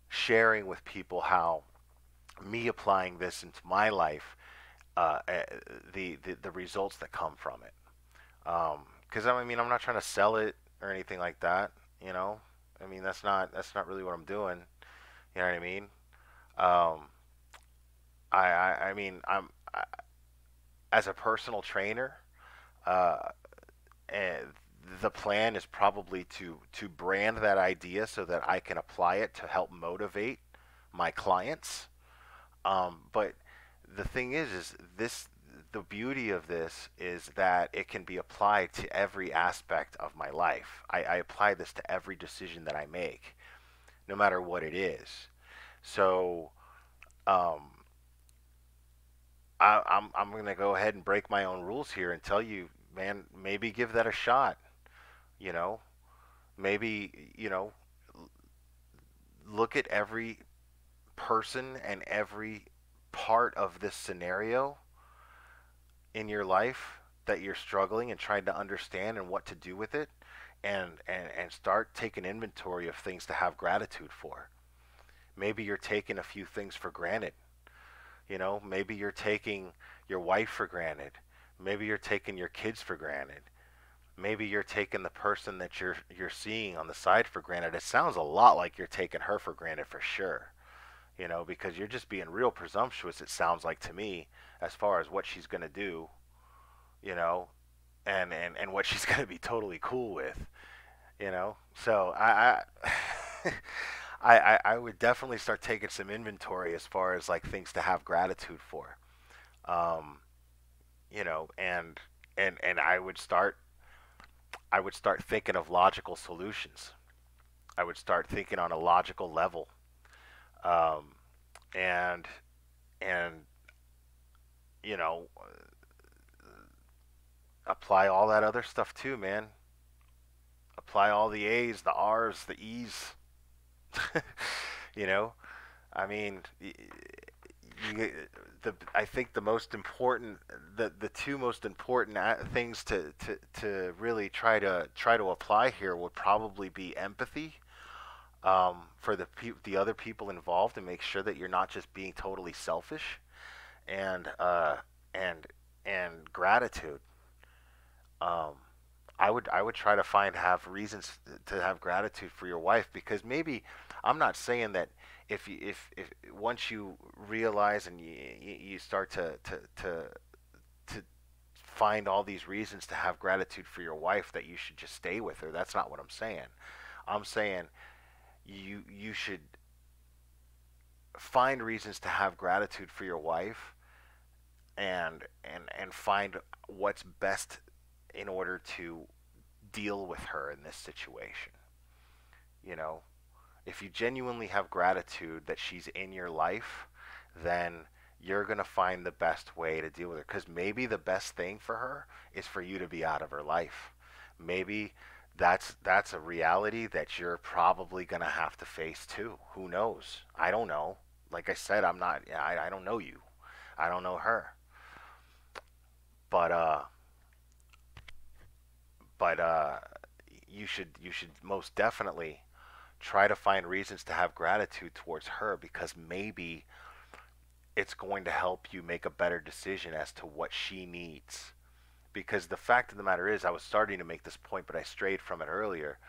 sharing with people how me applying this into my life, the results that come from it. Because I mean, I'm not trying to sell it or anything like that. You know, I mean, that's not really what I'm doing. You know what I mean? Um, I mean, as a personal trainer, uh, and the plan is probably to brand that idea so that I can apply it to help motivate my clients. But the thing is this the beauty of this is that it can be applied to every aspect of my life. I apply this to every decision that I make, no matter what it is. So um, I'm gonna go ahead and break my own rules here and tell you, man, maybe give that a shot. You know, maybe look at every person and every part of this scenario in your life that you're struggling and trying to understand and what to do with it, and start taking inventory of things to have gratitude for. Maybe you're taking a few things for granted. Maybe you're taking your wife for granted. Maybe you're taking your kids for granted. Maybe you're taking the person that you're seeing on the side for granted. It sounds a lot like you're taking her for granted for sure. Because you're just being real presumptuous, it sounds like to me, as far as what she's going to do, you know, and what she's going to be totally cool with. So I would definitely start taking some inventory as far as like things to have gratitude for. Um, and I would start thinking of logical solutions. I would start thinking on a logical level. Um, and and you know Apply all that other stuff too, man. Apply all the A's, the R's, the E's. you know, I mean, you, I think the most important, the two most important things to really try to apply here would probably be empathy, for the other people involved, and make sure that you're not just being totally selfish, and and and gratitude. Um, I would try to have reasons to have gratitude for your wife, because maybe, I'm not saying that, if once you realize and you start to find all these reasons to have gratitude for your wife, that you should just stay with her. That's not what I'm saying. I'm saying you should find reasons to have gratitude for your wife, and find what's best in order to deal with her in this situation. You know, if you genuinely have gratitude that she's in your life, then you're going to find the best way to deal with her, because maybe the best thing for her is for you to be out of her life. Maybe that's a reality that you're probably going to have to face too. Who knows? I don't know. Like I said, I'm not, I don't know you. I don't know her. But but you should most definitely try to find reasons to have gratitude towards her, because maybe it's going to help you make a better decision as to what she needs. Because the fact of the matter is, I was starting to make this point, but I strayed from it earlier.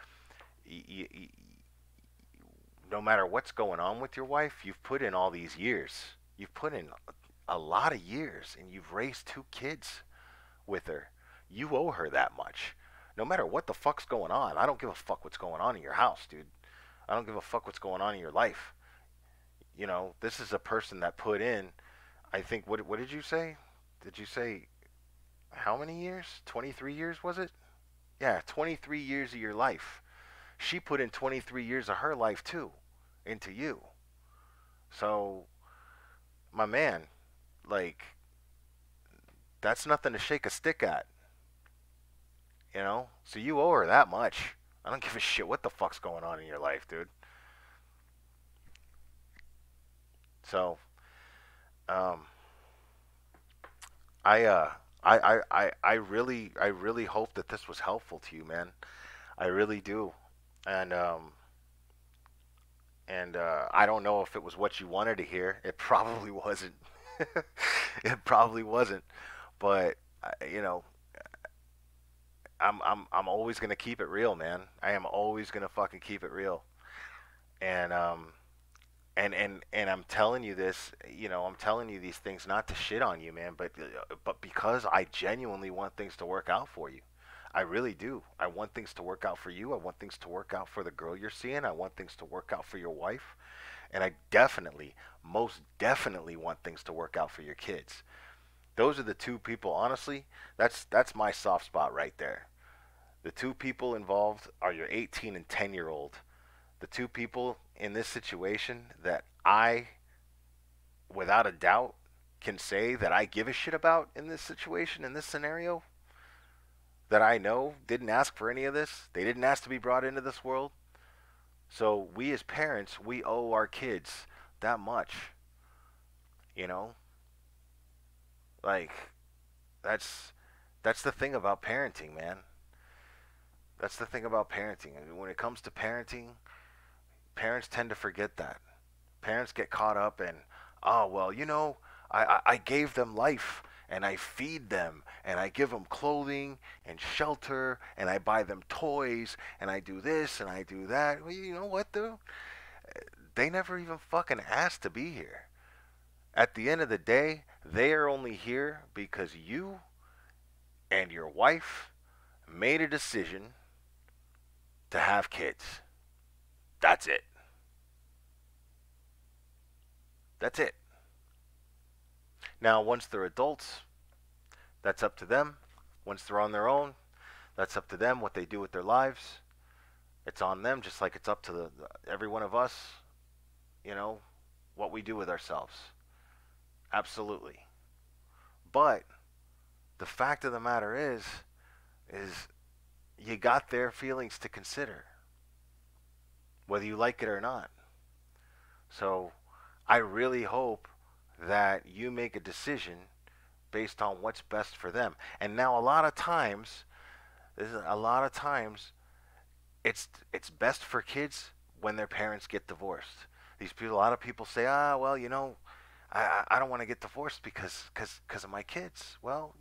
Y- y- no matter what's going on with your wife, you've put in all these years. You've put in a lot of years, and you've raised two kids with her. You owe her that much. No matter what the fuck's going on, I don't give a fuck what's going on in your house, dude. I don't give a fuck what's going on in your life. This is a person that put in, I think, what did you say? Did you say how many years? 23 years, was it? Yeah, 23 years of your life. She put in 23 years of her life too into you. So, my man, like, that's nothing to shake a stick at. So you owe her that much. I don't give a shit what the fuck's going on in your life, dude. So, um, I I really hope that this was helpful to you, man. I really do. And I don't know if it was what you wanted to hear. It probably wasn't. It probably wasn't. But you know, I'm always gonna keep it real, man. I am always gonna fucking keep it real. And I'm telling you this, I'm telling you these things not to shit on you, man, but because I genuinely want things to work out for you. I really do. I want things to work out for you. I want things to work out for the girl you're seeing. I want things to work out for your wife. And I definitely, most definitely want things to work out for your kids. Those are the two people, honestly, that's my soft spot right there. The two people involved are your 18 and 10-year-old. The two people in this situation that I, without a doubt, can say that I give a shit about in this situation, in this scenario, that I know didn't ask for any of this. They didn't ask to be brought into this world. So we as parents, we owe our kids that much. You know, like that's that's the thing about parenting, man. That's the thing about parenting. I mean, when it comes to parenting, parents tend to forget that. Parents get caught up in, oh, well, I gave them life, and I feed them, and I give them clothing and shelter, and I buy them toys, and I do this and I do that. Well, you know what, though? They never even fucking asked to be here. At the end of the day, they are only here because you and your wife made a decision to have kids. That's it. That's it. Now, once they're adults, that's up to them. Once they're on their own, that's up to them what they do with their lives. It's on them, just like it's up to every one of us, you know, what we do with ourselves. Absolutely. But The fact of the matter is you got their feelings to consider, whether you like it or not. So I really hope that you make a decision based on what's best for them. And now a lot of times it's best for kids when their parents get divorced. A lot of people say, well, I don't want to get divorced because of my kids. Well,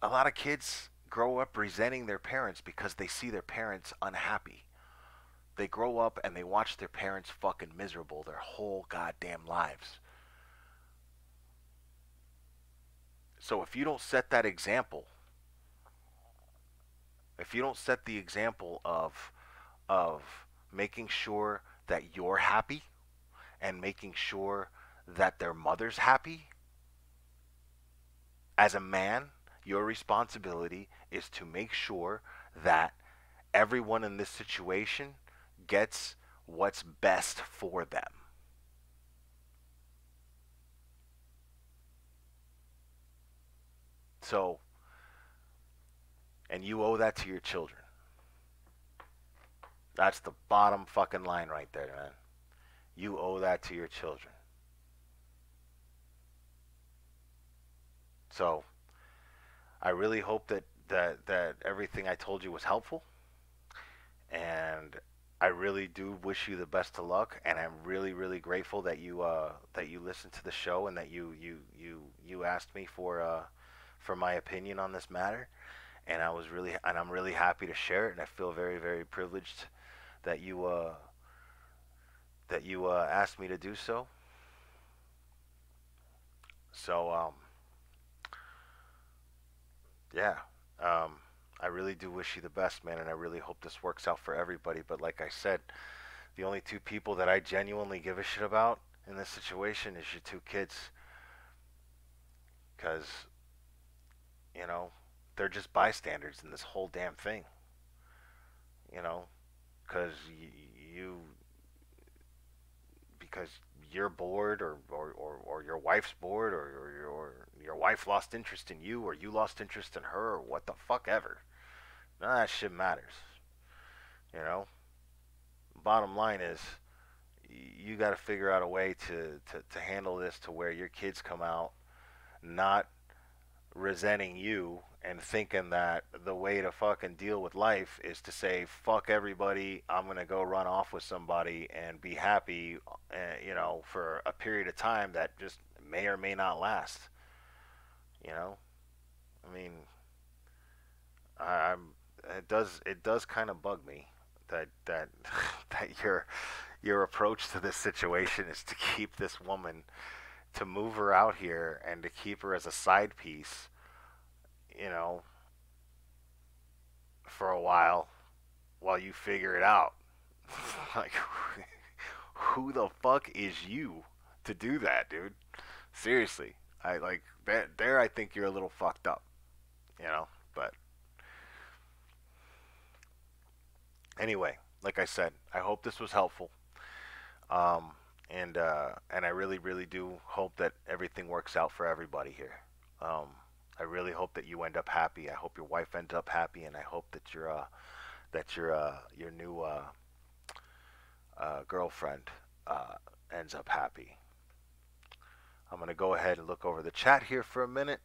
a lot of kids grow up resenting their parents because they see their parents unhappy. They grow up and they watch their parents fucking miserable their whole goddamn lives. So if you don't set that example, if you don't set the example of making sure that you're happy and making sure that their mother's happy, as a man, your responsibility is to make sure that everyone in this situation gets what's best for them. So, and you owe that to your children. That's the bottom fucking line right there, man. You owe that to your children. So, I really hope that everything I told you was helpful, and I really do wish you the best of luck. And I'm really really grateful that you listened to the show and that you asked me for my opinion on this matter. And I'm really happy to share it. And I feel very very privileged that you asked me to do so. So yeah. Um, I really do wish you the best, man, and I really hope this works out for everybody. But like I said, the only two people that I genuinely give a shit about in this situation is your two kids, because you know they're just bystanders in this whole damn thing. You know, because you because you're bored, or your wife's bored, or your wife lost interest in you, or you lost interest in her, or what the fuck ever. None of that shit matters. You know, bottom line is you got to figure out a way to handle this to where your kids come out not resenting you and thinking that the way to fucking deal with life is to say fuck everybody, I'm gonna go run off with somebody and be happy, for a period of time that just may or may not last. You know, I mean, I'm it does kind of bug me that that your approach to this situation is to keep this woman, to move her out here and to keep her as a side piece, you know, for a while you figure it out. Like, who the fuck is you to do that, dude? Seriously, I like that. There, I think you're a little fucked up, you know. But anyway, like I said, I hope this was helpful. Um, and I really, really do hope that everything works out for everybody here. Um, I really hope that you end up happy. I hope your wife ends up happy, and I hope that your new girlfriend ends up happy. I'm gonna go ahead and look over the chat here for a minute.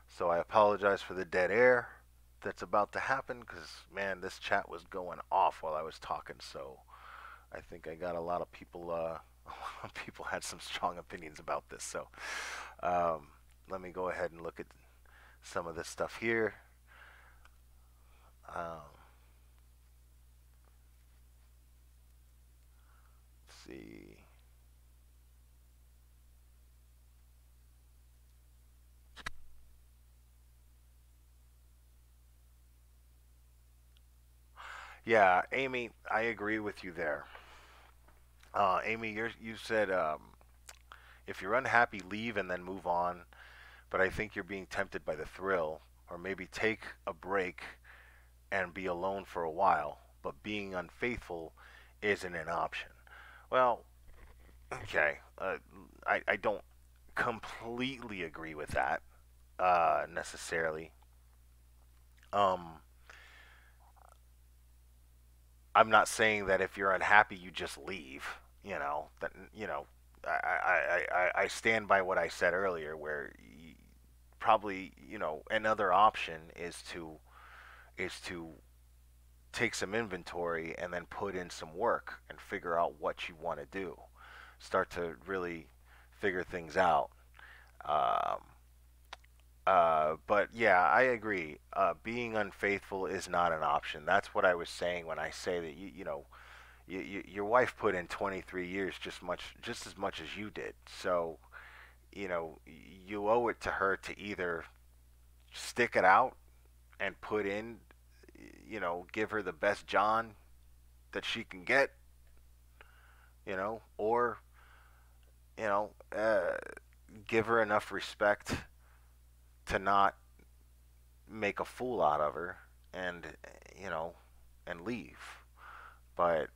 So I apologize for the dead air that's about to happen, because man, this chat was going off while I was talking. So I think I got a lot of people. A lot of people had some strong opinions about this. So um, let me go ahead and look at some of this stuff here. Let's see. Yeah, Amy, I agree with you there. Amy, you said if you're unhappy, leave and then move on. But I think you're being tempted by the thrill, or maybe take a break and be alone for a while. But being unfaithful isn't an option. Well, okay. I don't completely agree with that, necessarily. Um, I'm not saying that if you're unhappy, you just leave. That I stand by what I said earlier, where probably another option is to take some inventory and then put in some work and figure out what you want to do. Start to really figure things out. Um, but yeah, I agree. Being unfaithful is not an option. That's what I was saying when I say that your wife put in 23 years just as much as you did. So you owe it to her to either stick it out and put in, give her the best John that she can get, or you know, uh, give her enough respect to not make a fool out of her and you know and leave. But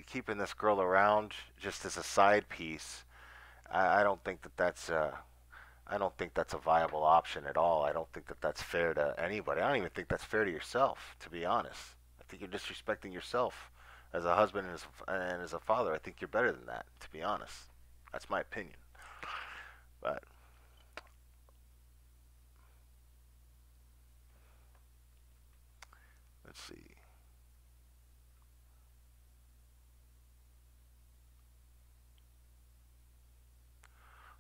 keeping this girl around just as a side piece, I don't think that's a viable option at all. I don't think that that's fair to anybody. I don't even think that's fair to yourself, to be honest. I think you're disrespecting yourself as a husband and as a father. I think you're better than that, to be honest. That's my opinion. But let's see.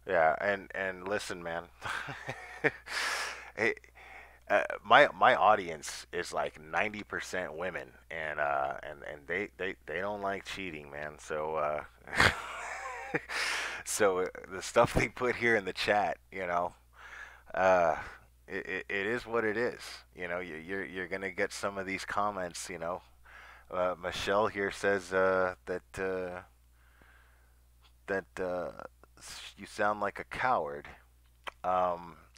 Yeah, and listen, man. Hey, my audience is like 90% women, and they don't like cheating, man. So so the stuff they put here in the chat, uh, it is what it is. You're gonna get some of these comments. Michelle here says that you sound like a coward.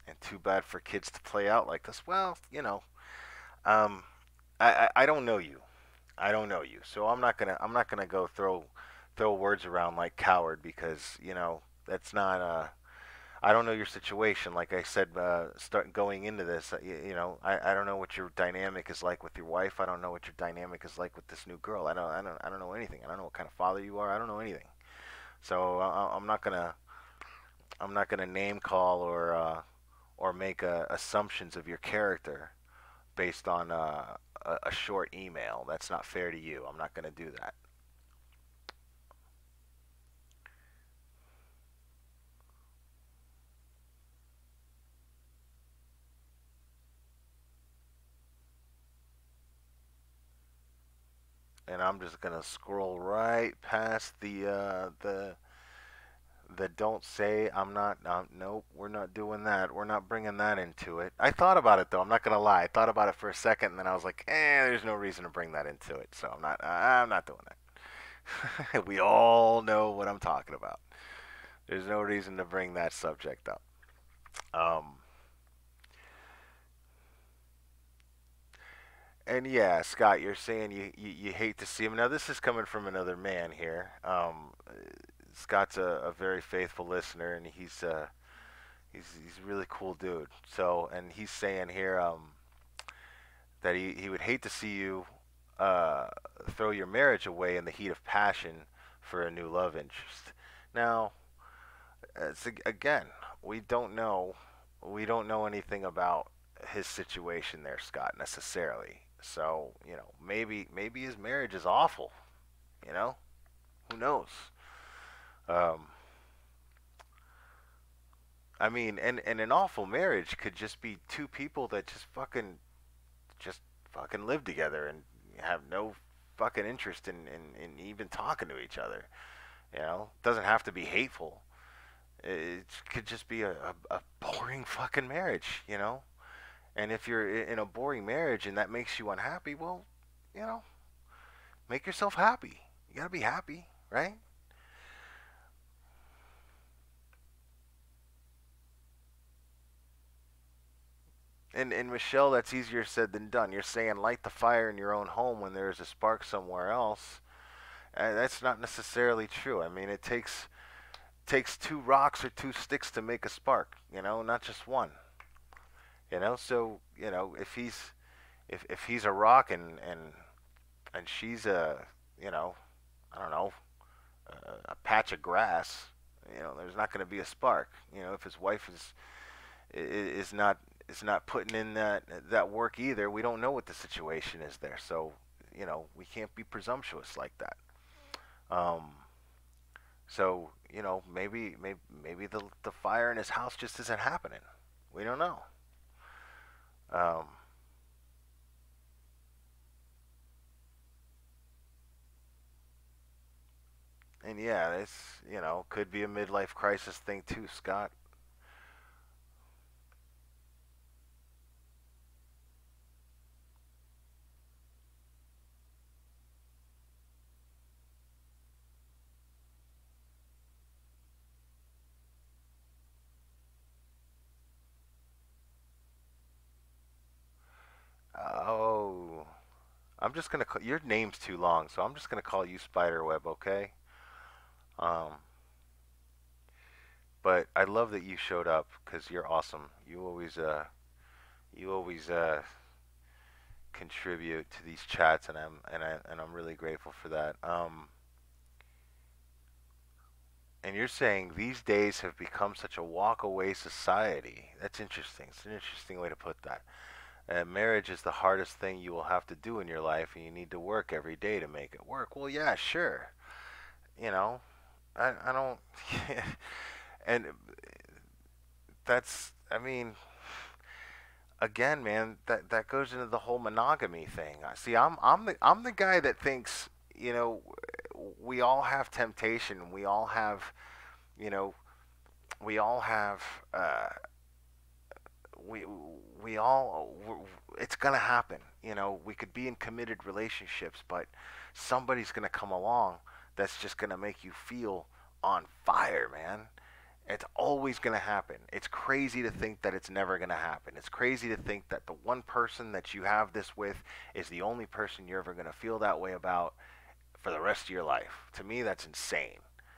And too bad for kids to play out like this. Well, um, I don't know you. I don't know you, so I'm not gonna go throw words around like coward because that's not I don't know your situation. Like I said, start going into this. I don't know what your dynamic is like with your wife. I don't know what your dynamic is like with this new girl. I don't know anything. I don't know what kind of father you are. I don't know anything. So I'm not gonna name call or make assumptions of your character based on a short email. That's not fair to you. I'm not gonna do that. And I'm just gonna scroll right past the don't say I'm not. Nope, we're not doing that. We're not bringing that into it. I thought about it though. I'm not gonna lie. I thought about it for a second, and then I was like, there's no reason to bring that into it. So I'm not doing that. We all know what I'm talking about. There's no reason to bring that subject up. Um, and yeah, Scott, you're saying you hate to see him. Now, this is coming from another man here. Scott's a very faithful listener, and he's a really cool dude. So, and he's saying here that he would hate to see you uh, throw your marriage away in the heat of passion for a new love interest. Now, again, we don't know we don't know anything about his situation there, Scott, necessarily. So, maybe his marriage is awful, you know? Who knows? Um, I mean, and an awful marriage could just be two people that just fucking live together and have no fucking interest in even talking to each other. Doesn't have to be hateful. It could just be a boring fucking marriage, And if you're in a boring marriage and that makes you unhappy, well, you know, make yourself happy. You gotta be happy, right? And Michelle, that's easier said than done. You're saying light the fire in your own home when there is a spark somewhere else. That's not necessarily true. I mean, takes two rocks or two sticks to make a spark, not just one. So, if he's a rock and she's you know, I don't know, a patch of grass, there's not going to be a spark. If his wife is not putting in that work either, we don't know what the situation is there. So, we can't be presumptuous like that. Um, so, maybe the fire in his house just isn't happening. We don't know. Um, and yeah, it's could be a midlife crisis thing too, Scott. Oh, I'm just gonna call your name's too long, so I'm just gonna call you Spiderweb, okay? Um, but I love that you showed up because you're awesome. You always contribute to these chats, and I'm really grateful for that. And you're saying these days have become such a walk away society. That's interesting. It's an interesting way to put that. Marriage is the hardest thing you will have to do in your life, and you need to work every day to make it work. Well, yeah, sure. You know, I don't, and I mean, again, man, that goes into the whole monogamy thing. See, I'm the guy that thinks, we all have temptation. You know, we all have, uh, we we all it's gonna happen. We could be in committed relationships, but somebody's gonna come along that's just gonna make you feel on fire, man. It's always going to happen. It's crazy to think that it's never going to happen. It's crazy to think that the one person that you have this with is the only person you're ever going to feel that way about for the rest of your life. To me, that's insane.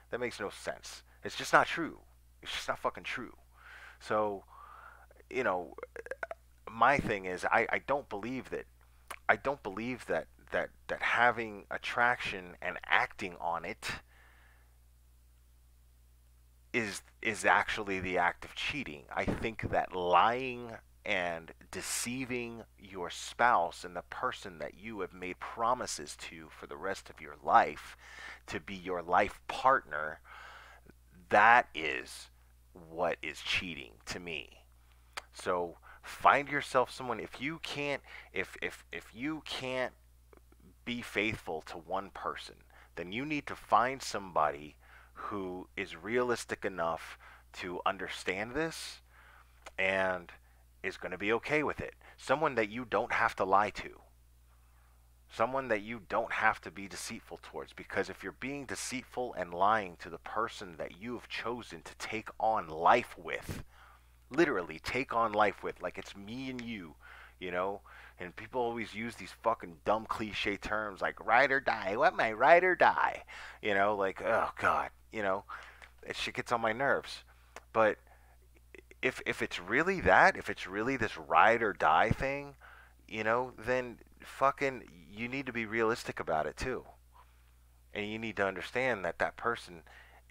That makes no sense. It's just not true. It's just not fucking true. So, you know, my thing is I don't believe that having attraction and acting on it is actually the act of cheating. I think that lying and deceiving your spouse and the person that you have made promises to for the rest of your life to be your life partner, that is what is cheating to me. So find yourself someone. If you can't be faithful to one person, then you need to find somebody who is realistic enough to understand this and is going to be okay with it. Someone that you don't have to lie to. Someone that you don't have to be deceitful towards. Because if you're being deceitful and lying to the person that you have chosen to take on life with, literally take on life with, like it's me and you know? And people always use these fucking dumb cliche terms like ride or die. What my ride or die? Like, oh God, it shit gets on my nerves. But if it's really that, if it's really this ride or die thing, then fucking you need to be realistic about it too. And you need to understand that that person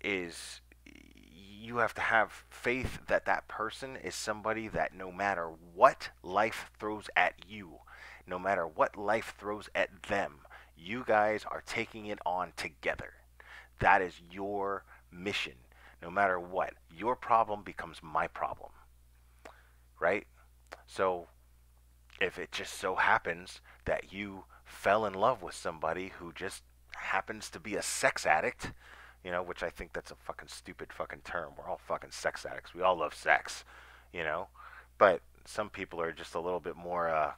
is you have to have faith that that person is somebody that no matter what life throws at you, no matter what life throws at them, you guys are taking it on together. That is your mission. No matter what, your problem becomes my problem, right? So if it just so happens that you fell in love with somebody who just happens to be a sex addict, which I think that's a fucking stupid fucking term. We're all fucking sex addicts. We all love sex, you know? But some people are just a little bit more, a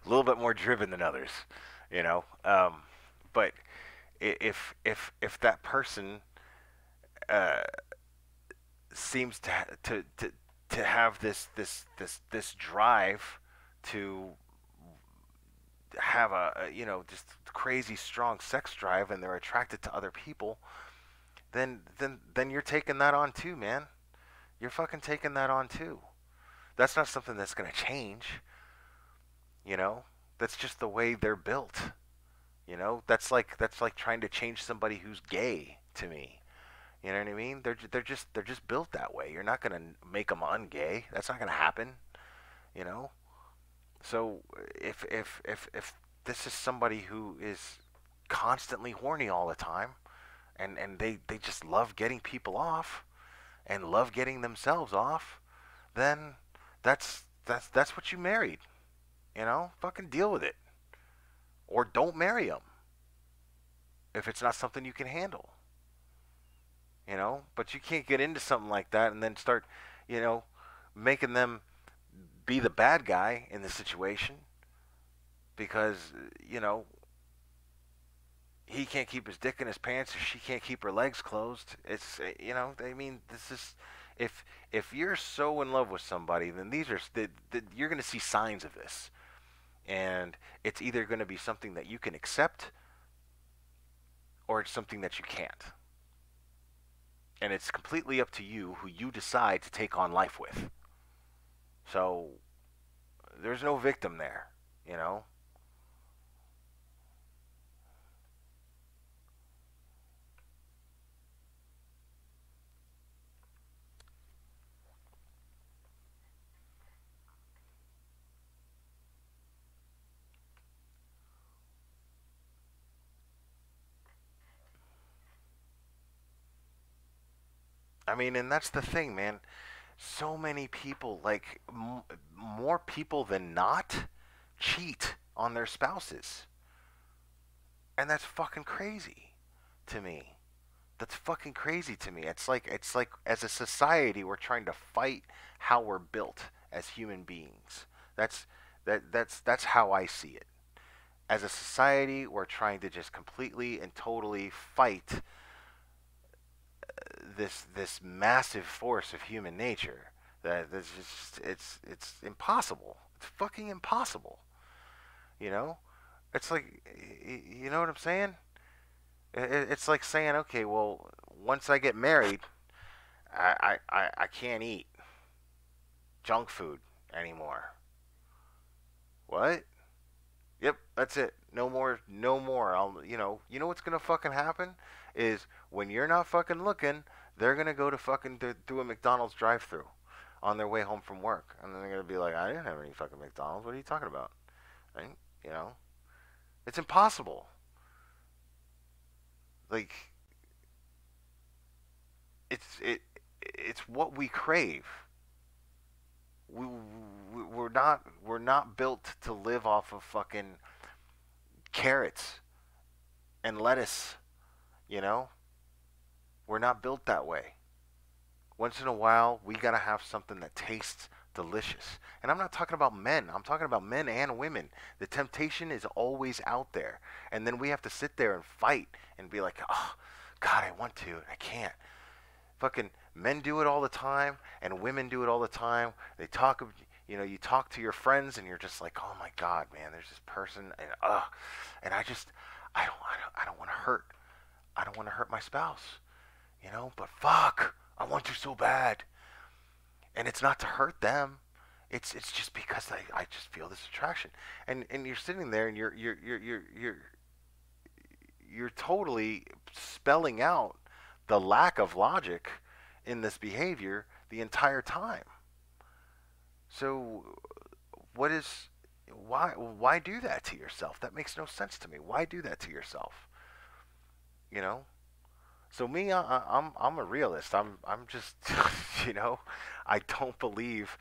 little bit more driven than others, you know? But if that person uh, seems to have this drive to have a just crazy strong sex drive and they're attracted to other people, then you're taking that on too, man. You're fucking taking that on too. That's not something that's gonna change. You know, that's just the way they're built. That's like trying to change somebody who's gay to me. You know what I mean? They're just built that way. You're not gonna make them ungay. That's not gonna happen. You know. So if this is somebody who is constantly horny all the time, and they just love getting people off and love getting themselves off, then that's what you married. Fucking deal with it, or don't marry them if it's not something you can handle. But you can't get into something like that and then start, you know, making them be the bad guy in the situation because he can't keep his dick in his pants or she can't keep her legs closed. It's I mean, this is if you're so in love with somebody, then you're going to see signs of this, and it's either going to be something that you can accept or it's something that you can't. And it's completely up to you who you decide to take on life with. So there's no victim there, you know. I mean, and that's the thing, man. So many people, like more people than not, cheat on their spouses, and that's fucking crazy to me. That's fucking crazy to me. It's like as a society we're trying to fight how we're built as human beings. That's that's how I see it. As a society, we're trying to just completely and totally fight this massive force of human nature. That's just it's impossible. It's fucking impossible. You know, it's like you know what I'm saying. It's like saying, okay, well, once I get married, I can't eat junk food anymore. What? Yep, that's it. No more, no more. You know what's gonna fucking happen is when you're not fucking looking, they're gonna go to fucking through a McDonald's drive-through on their way home from work, and then they're gonna be like, I didn't have any fucking McDonald's. What are you talking about? Right? You know, it's impossible. Like it's what we crave. We're not built to live off of fucking carrots and lettuce. You know, we're not built that way. Once in a while, we gotta have something that tastes delicious. And I'm not talking about men. I'm talking about men and women. The temptation is always out there, and then we have to sit there and fight and be like, oh, God, I want to, I can't. Fucking men do it all the time, and women do it all the time. You talk to your friends, and you're just like, oh my God, man, there's this person, and I don't want to hurt. I don't want to hurt my spouse, but fuck, I want to so bad. And it's not to hurt them. It's just because I just feel this attraction. And you're sitting there and you're totally spelling out the lack of logic in this behavior the entire time. So what is why do that to yourself? That makes no sense to me. Why do that to yourself? You know? So me, I'm a realist. I'm just I don't believe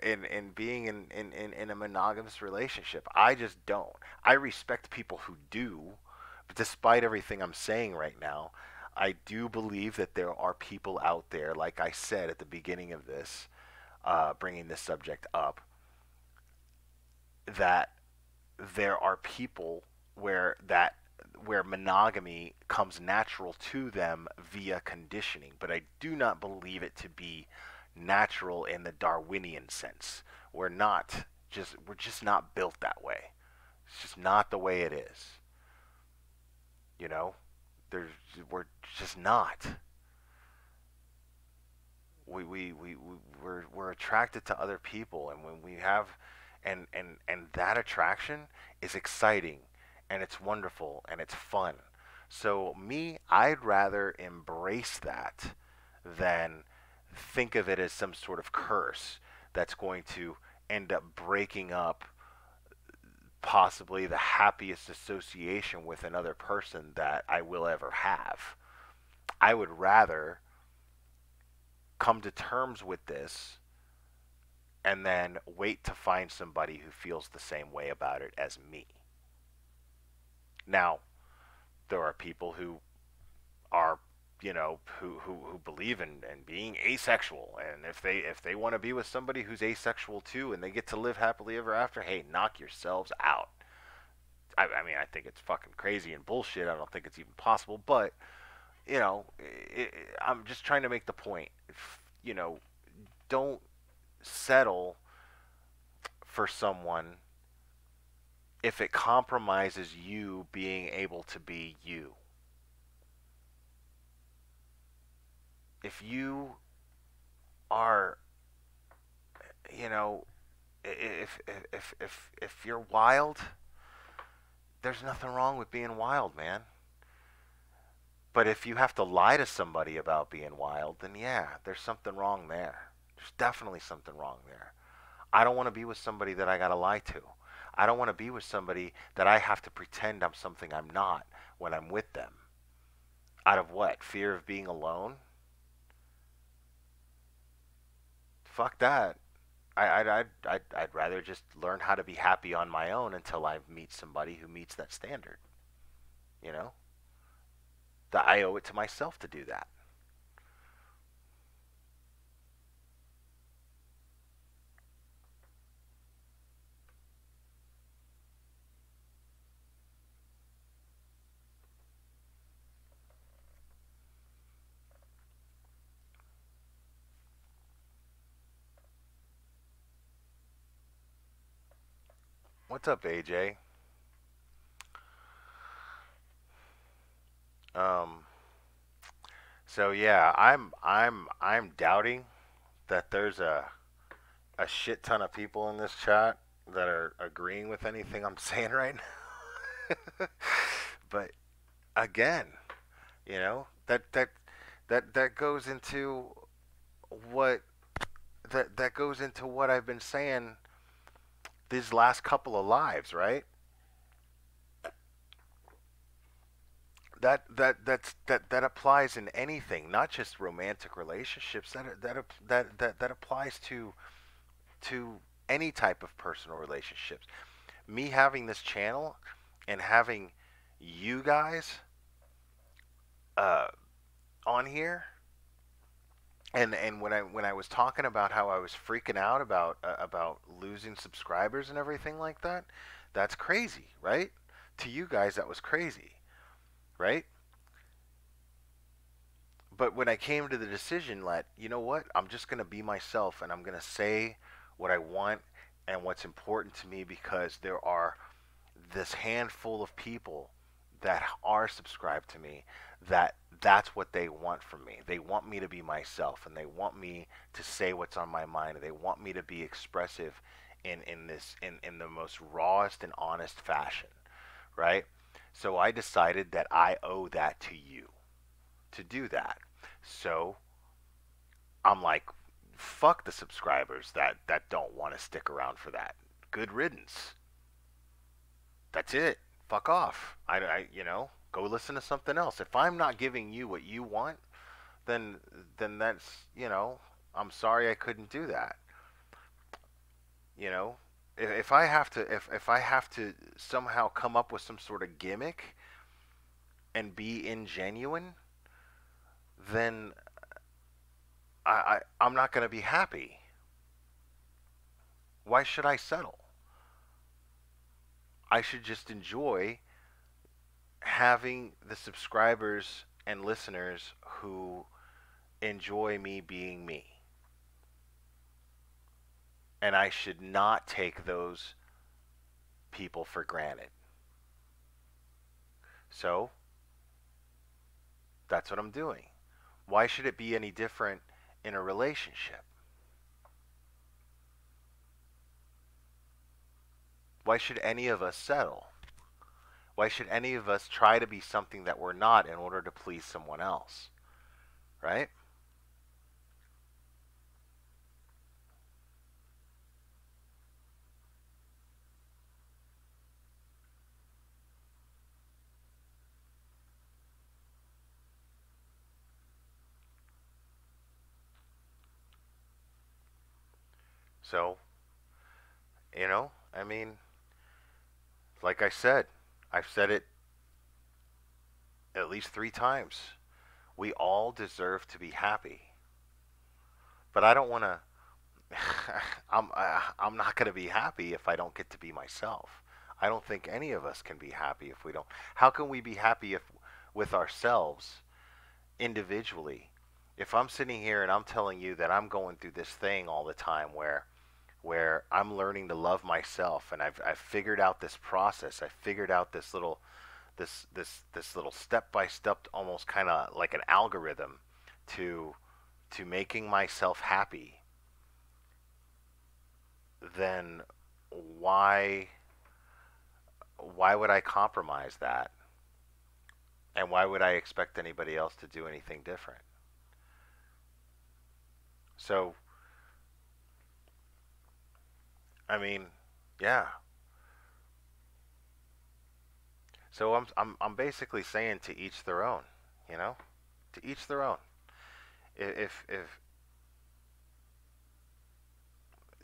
in being in a monogamous relationship. I just don't. I respect people who do, but despite everything I'm saying right now, I do believe that there are people out there, like I said at the beginning of this, bringing this subject up, that there are people where monogamy comes natural to them via conditioning, but I do not believe it to be natural in the Darwinian sense. We're just not built that way. It's just not the way it is. You know? There's we're just not. We're attracted to other people, and when we have and that attraction is exciting, and it's wonderful, and it's fun. So me, I'd rather embrace that than think of it as some sort of curse that's going to end up breaking up possibly the happiest association with another person that I will ever have. I would rather come to terms with this and then wait to find somebody who feels the same way about it as me. Now, there are people who are, who believe in being asexual, and if they want to be with somebody who's asexual too and they get to live happily ever after, hey, knock yourselves out. I mean, I think it's fucking crazy and bullshit. I don't think it's even possible, but I'm just trying to make the point. Don't settle for someone if it compromises you being able to be you. If you are, you know, if you're wild, there's nothing wrong with being wild, man. But if you have to lie to somebody about being wild, then yeah, there's something wrong there. There's definitely something wrong there. I don't want to be with somebody that I got to lie to. I don't want to be with somebody that I have to pretend I'm something I'm not when I'm with them. Out of what? Fear of being alone? Fuck that. I'd rather just learn how to be happy on my own until I meet somebody who meets that standard. You know? That I owe it to myself to do that. What's up, AJ? Um, so yeah, I'm doubting that there's a shit ton of people in this chat that are agreeing with anything I'm saying right now. But again, that goes into what that goes into what I've been saying these last couple of lives, right? That applies in anything, not just romantic relationships. That applies to any type of personal relationships. Me having this channel and having you guys uh, on here, and when I was talking about how I was freaking out about losing subscribers and everything like that, that's crazy, right? To you guys, that was crazy, right? But when I came to the decision that, you know what, I'm just going to be myself and I'm going to say what I want and what's important to me, because there are this handful of people that are subscribed to me, that's what they want from me. They want me to be myself, and they want me to say what's on my mind, and they want me to be expressive in the most rawest and honest fashion, right? So I decided that I owe that to you to do that. So I'm like, fuck the subscribers that don't want to stick around for that. Good riddance. That's it. Fuck off. Go listen to something else. If I'm not giving you what you want, then that's, I'm sorry I couldn't do that. You know, if I have to if I have to somehow come up with some sort of gimmick and be ingenuine, then I'm not going to be happy. Why should I settle? I should just enjoy having the subscribers and listeners who enjoy me being me. And I should not take those people for granted. So, That's what I'm doing. Why should it be any different in a relationship? Why should any of us settle? Why should any of us try to be something that we're not in order to please someone else? Right? So, I mean, like I said, I've said it at least 3 times. We all deserve to be happy. But I don't want to I'm not going to be happy if I don't get to be myself. I don't think any of us can be happy if we don't. How can we be happy if with ourselves individually? If I'm sitting here and I'm telling you that I'm going through this thing all the time where I'm learning to love myself, and I've figured out this process. I figured out this little step by step, almost kind of like an algorithm to making myself happy. Then why why would I compromise that? And why would I expect anybody else to do anything different? So, I mean, yeah. So I'm basically saying to each their own, you know? To each their own. If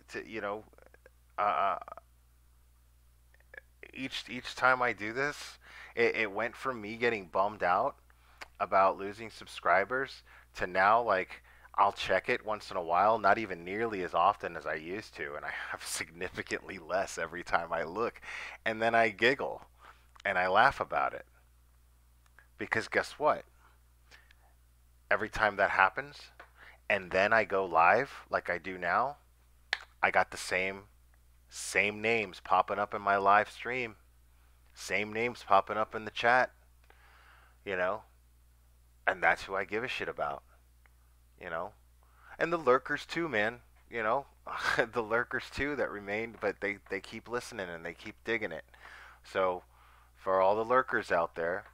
to uh, each time I do this, it went from me getting bummed out about losing subscribers to now, like, I'll check it once in a while, not even nearly as often as I used to, and I have significantly less every time I look. And then I giggle and I laugh about it because guess what? Every time that happens and then I go live like I do now, I got the same names popping up in my live stream, same names popping up in the chat, you know? And that's who I give a shit about, you know? And the lurkers too, man. You know, the lurkers too that remain, but they keep listening and they keep digging it. So, for all the lurkers out there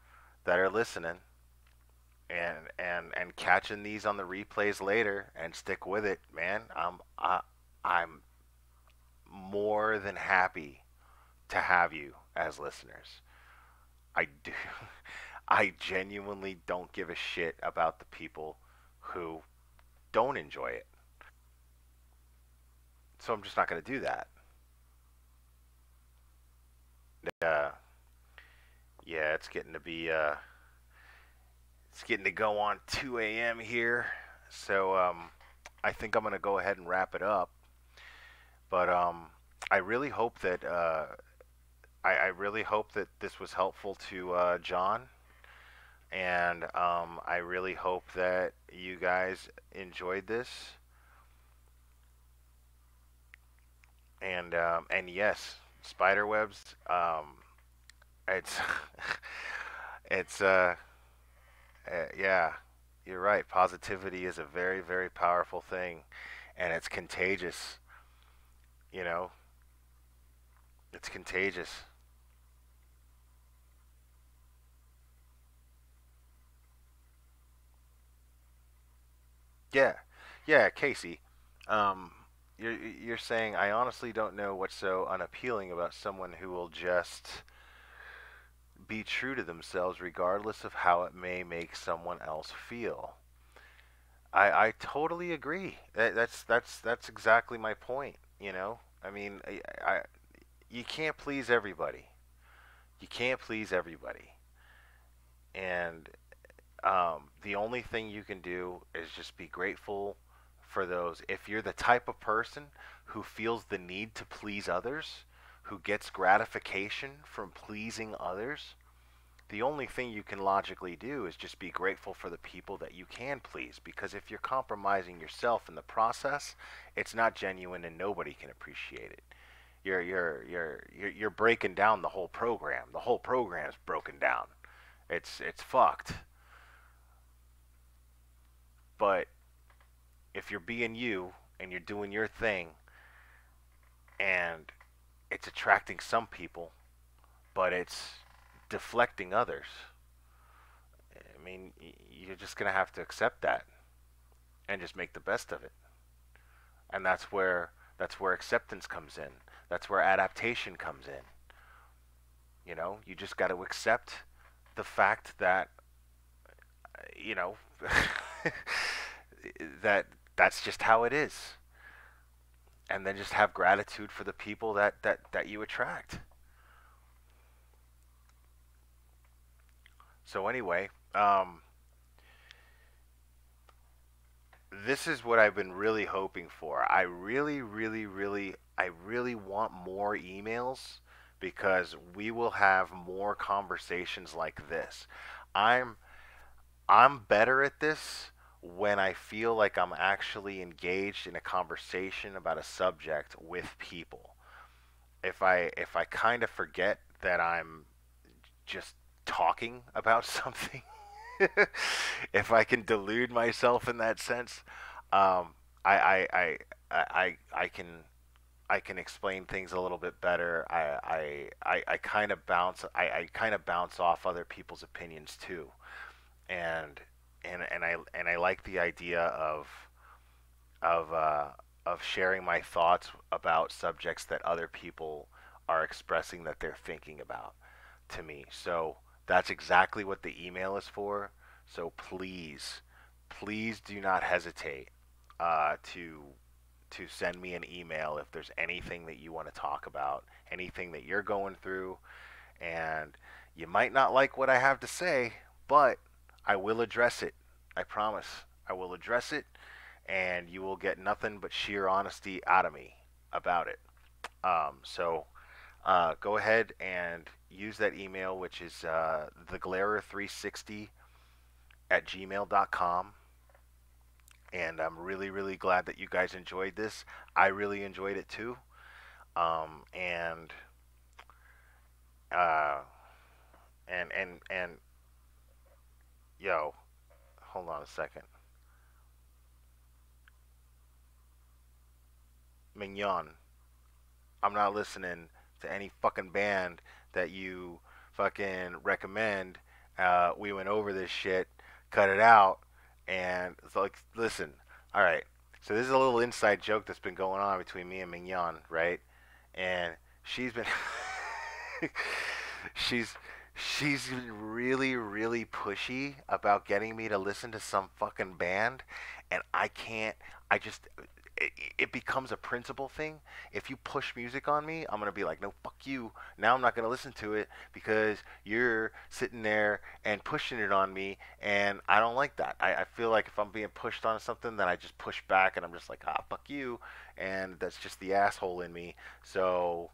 that are listening and catching these on the replays later and stick with it, man, I'm more than happy to have you as listeners. I do. I genuinely don't give a shit about the people who don't enjoy it. So I'm just not going to do that. Uh, yeah, it's getting to go on 2 a.m. here. So I think I'm gonna go ahead and wrap it up. But I really hope that I really hope that this was helpful to John, and I really hope that you guys enjoyed this. And yes, spider webs. It's it's yeah, you're right. Positivity is a very, very powerful thing, and it's contagious. You know, it's contagious. Yeah, yeah, Casey. Um, you're saying I honestly don't know what's so unappealing about someone who will just be true to themselves regardless of how it may make someone else feel. I totally agree. That's exactly my point. You know, I mean, you can't please everybody. You can't please everybody, and the only thing you can do is just be grateful for those. If you're the type of person who feels the need to please others, who gets gratification from pleasing others, the only thing you can logically do is just be grateful for the people that you can please. Because if you're compromising yourself in the process, it's not genuine and nobody can appreciate it. You're breaking down the whole program. The whole program's broken down. It's fucked. But if you're being you and you're doing your thing and it's attracting some people, but it's deflecting others, I mean, you're just going to have to accept that and just make the best of it. And that's where acceptance comes in. That's where adaptation comes in. You just got to accept the fact that you know that that's just how it is, and then just have gratitude for the people that you attract. So anyway, this is what I've been really hoping for. I really, really, really, I really want more emails because we will have more conversations like this. I'm I'm better at this when I feel like I'm actually engaged in a conversation about a subject with people. If I kind of forget that I'm just talking about something, if I can delude myself in that sense, um, I can explain things a little bit better. I kind of bounce off other people's opinions too, and and I like the idea of uh, of sharing my thoughts about subjects that other people are expressing that they're thinking about to me. So that's exactly what the email is for. So please, please do not hesitate to send me an email if there's anything that you want to talk about, anything that you're going through, and you might not like what I have to say, but I will address it. I promise. I will address it, and you will get nothing but sheer honesty out of me about it. So go ahead and use that email, which is theglarer360 at gmail.com. And I'm really, really glad that you guys enjoyed this. I really enjoyed it too. And uh, and yo, hold on a second. Mignon, I'm not listening to any fucking band that you fucking recommend. We went over this shit, cut it out, and it's like, listen, all right. So this is a little inside joke that's been going on between me and Mignon, right? And she's been, she's she's been really, really pushy about getting me to listen to some fucking band, and I can't. I just it becomes a principle thing. If you push music on me, I'm gonna be like, no, fuck you. Now I'm not gonna listen to it because you're sitting there and pushing it on me, and I don't like that. I feel like if I'm being pushed on something, then I just push back, and I'm just like, ah, fuck you, and that's just the asshole in me. So,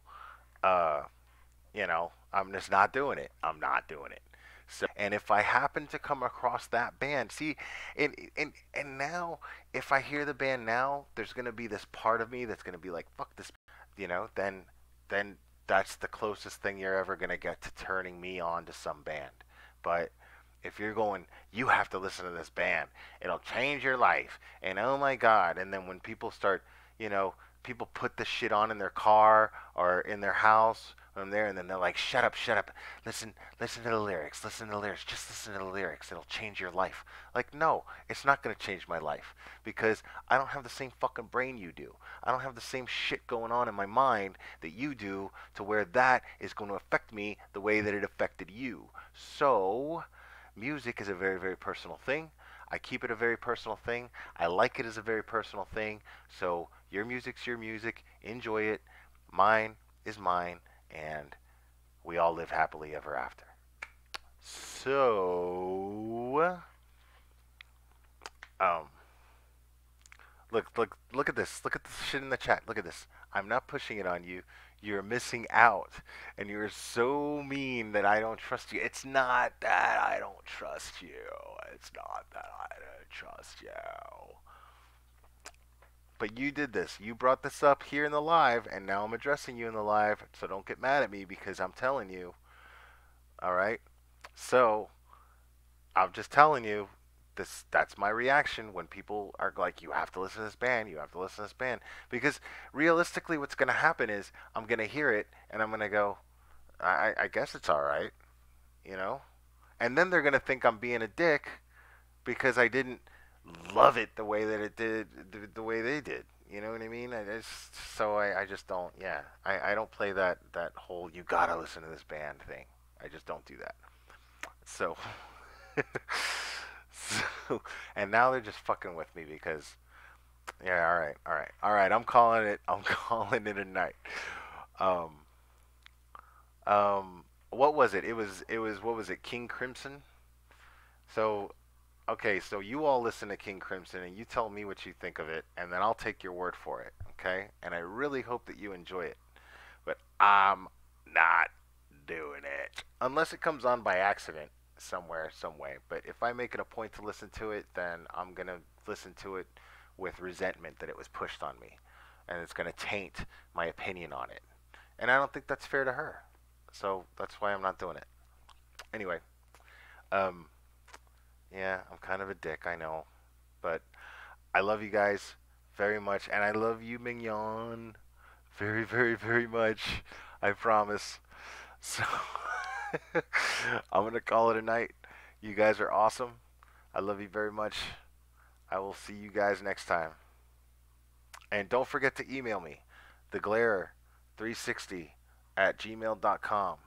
uh, I'm just not doing it. I'm not doing it. So, and if I happen to come across that band, see, and now, if I hear the band now, there's gonna be this part of me that's gonna be like, fuck this, then that's the closest thing you're ever gonna get to turning me on to some band. But if you're going, you have to listen to this band. It'll change your life. And oh my God. And then when people start, you know, people put this shit on in their car or in their house when I'm there, and then they're like, shut up, shut up. Listen to the lyrics. Listen to the lyrics. Just listen to the lyrics. It'll change your life. Like, no, it's not going to change my life because I don't have the same fucking brain you do. I don't have the same shit going on in my mind that you do to where that is going to affect me the way that it affected you. So, music is a very, very personal thing. I keep it a very personal thing. I like it as a very personal thing. So your music's your music. Enjoy it. Mine is mine. And we all live happily ever after. So, um, look at this. Look at this shit in the chat. Look at this. I'm not pushing it on you. You're missing out, and you're so mean that I don't trust you. It's not that I don't trust you. It's not that I don't trust you. But you did this. You brought this up here in the live, and now I'm addressing you in the live. So don't get mad at me because I'm telling you. All right. So I'm just telling you. that's my reaction when people are like, you have to listen to this band, you have to listen to this band, because realistically, what's gonna happen is I'm gonna hear it and I'm gonna go, I guess it's all right, you know, and then they're gonna think I'm being a dick because I didn't love it the way that it did, the way they did. You know what I mean? I just don't. Yeah, I don't play that whole you gotta listen to this band thing. I just don't do that. So, so, and now they're just fucking with me because yeah, all right, all right, all right. I'm calling it. I'm calling it a night. Um, what was it? It was what was it? King Crimson. So okay, so you all listen to King Crimson and you tell me what you think of it, and then I'll take your word for it, okay? And I really hope that you enjoy it. But I'm not doing it. Unless it comes on by accident somewhere, some way. But if I make it a point to listen to it, then I'm going to listen to it with resentment that it was pushed on me. And it's going to taint my opinion on it. And I don't think that's fair to her. So that's why I'm not doing it. Anyway, um, yeah, I'm kind of a dick, I know. But I love you guys very much, and I love you, Mignon, very, very, very much. I promise. So I'm gonna call it a night. You guys are awesome. I love you very much. I will see you guys next time. And don't forget to email me, theglare360 at gmail.com.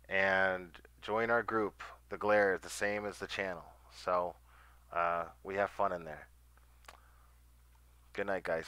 And join our group. The Glare is the same as the channel. So we have fun in there. Good night, guys.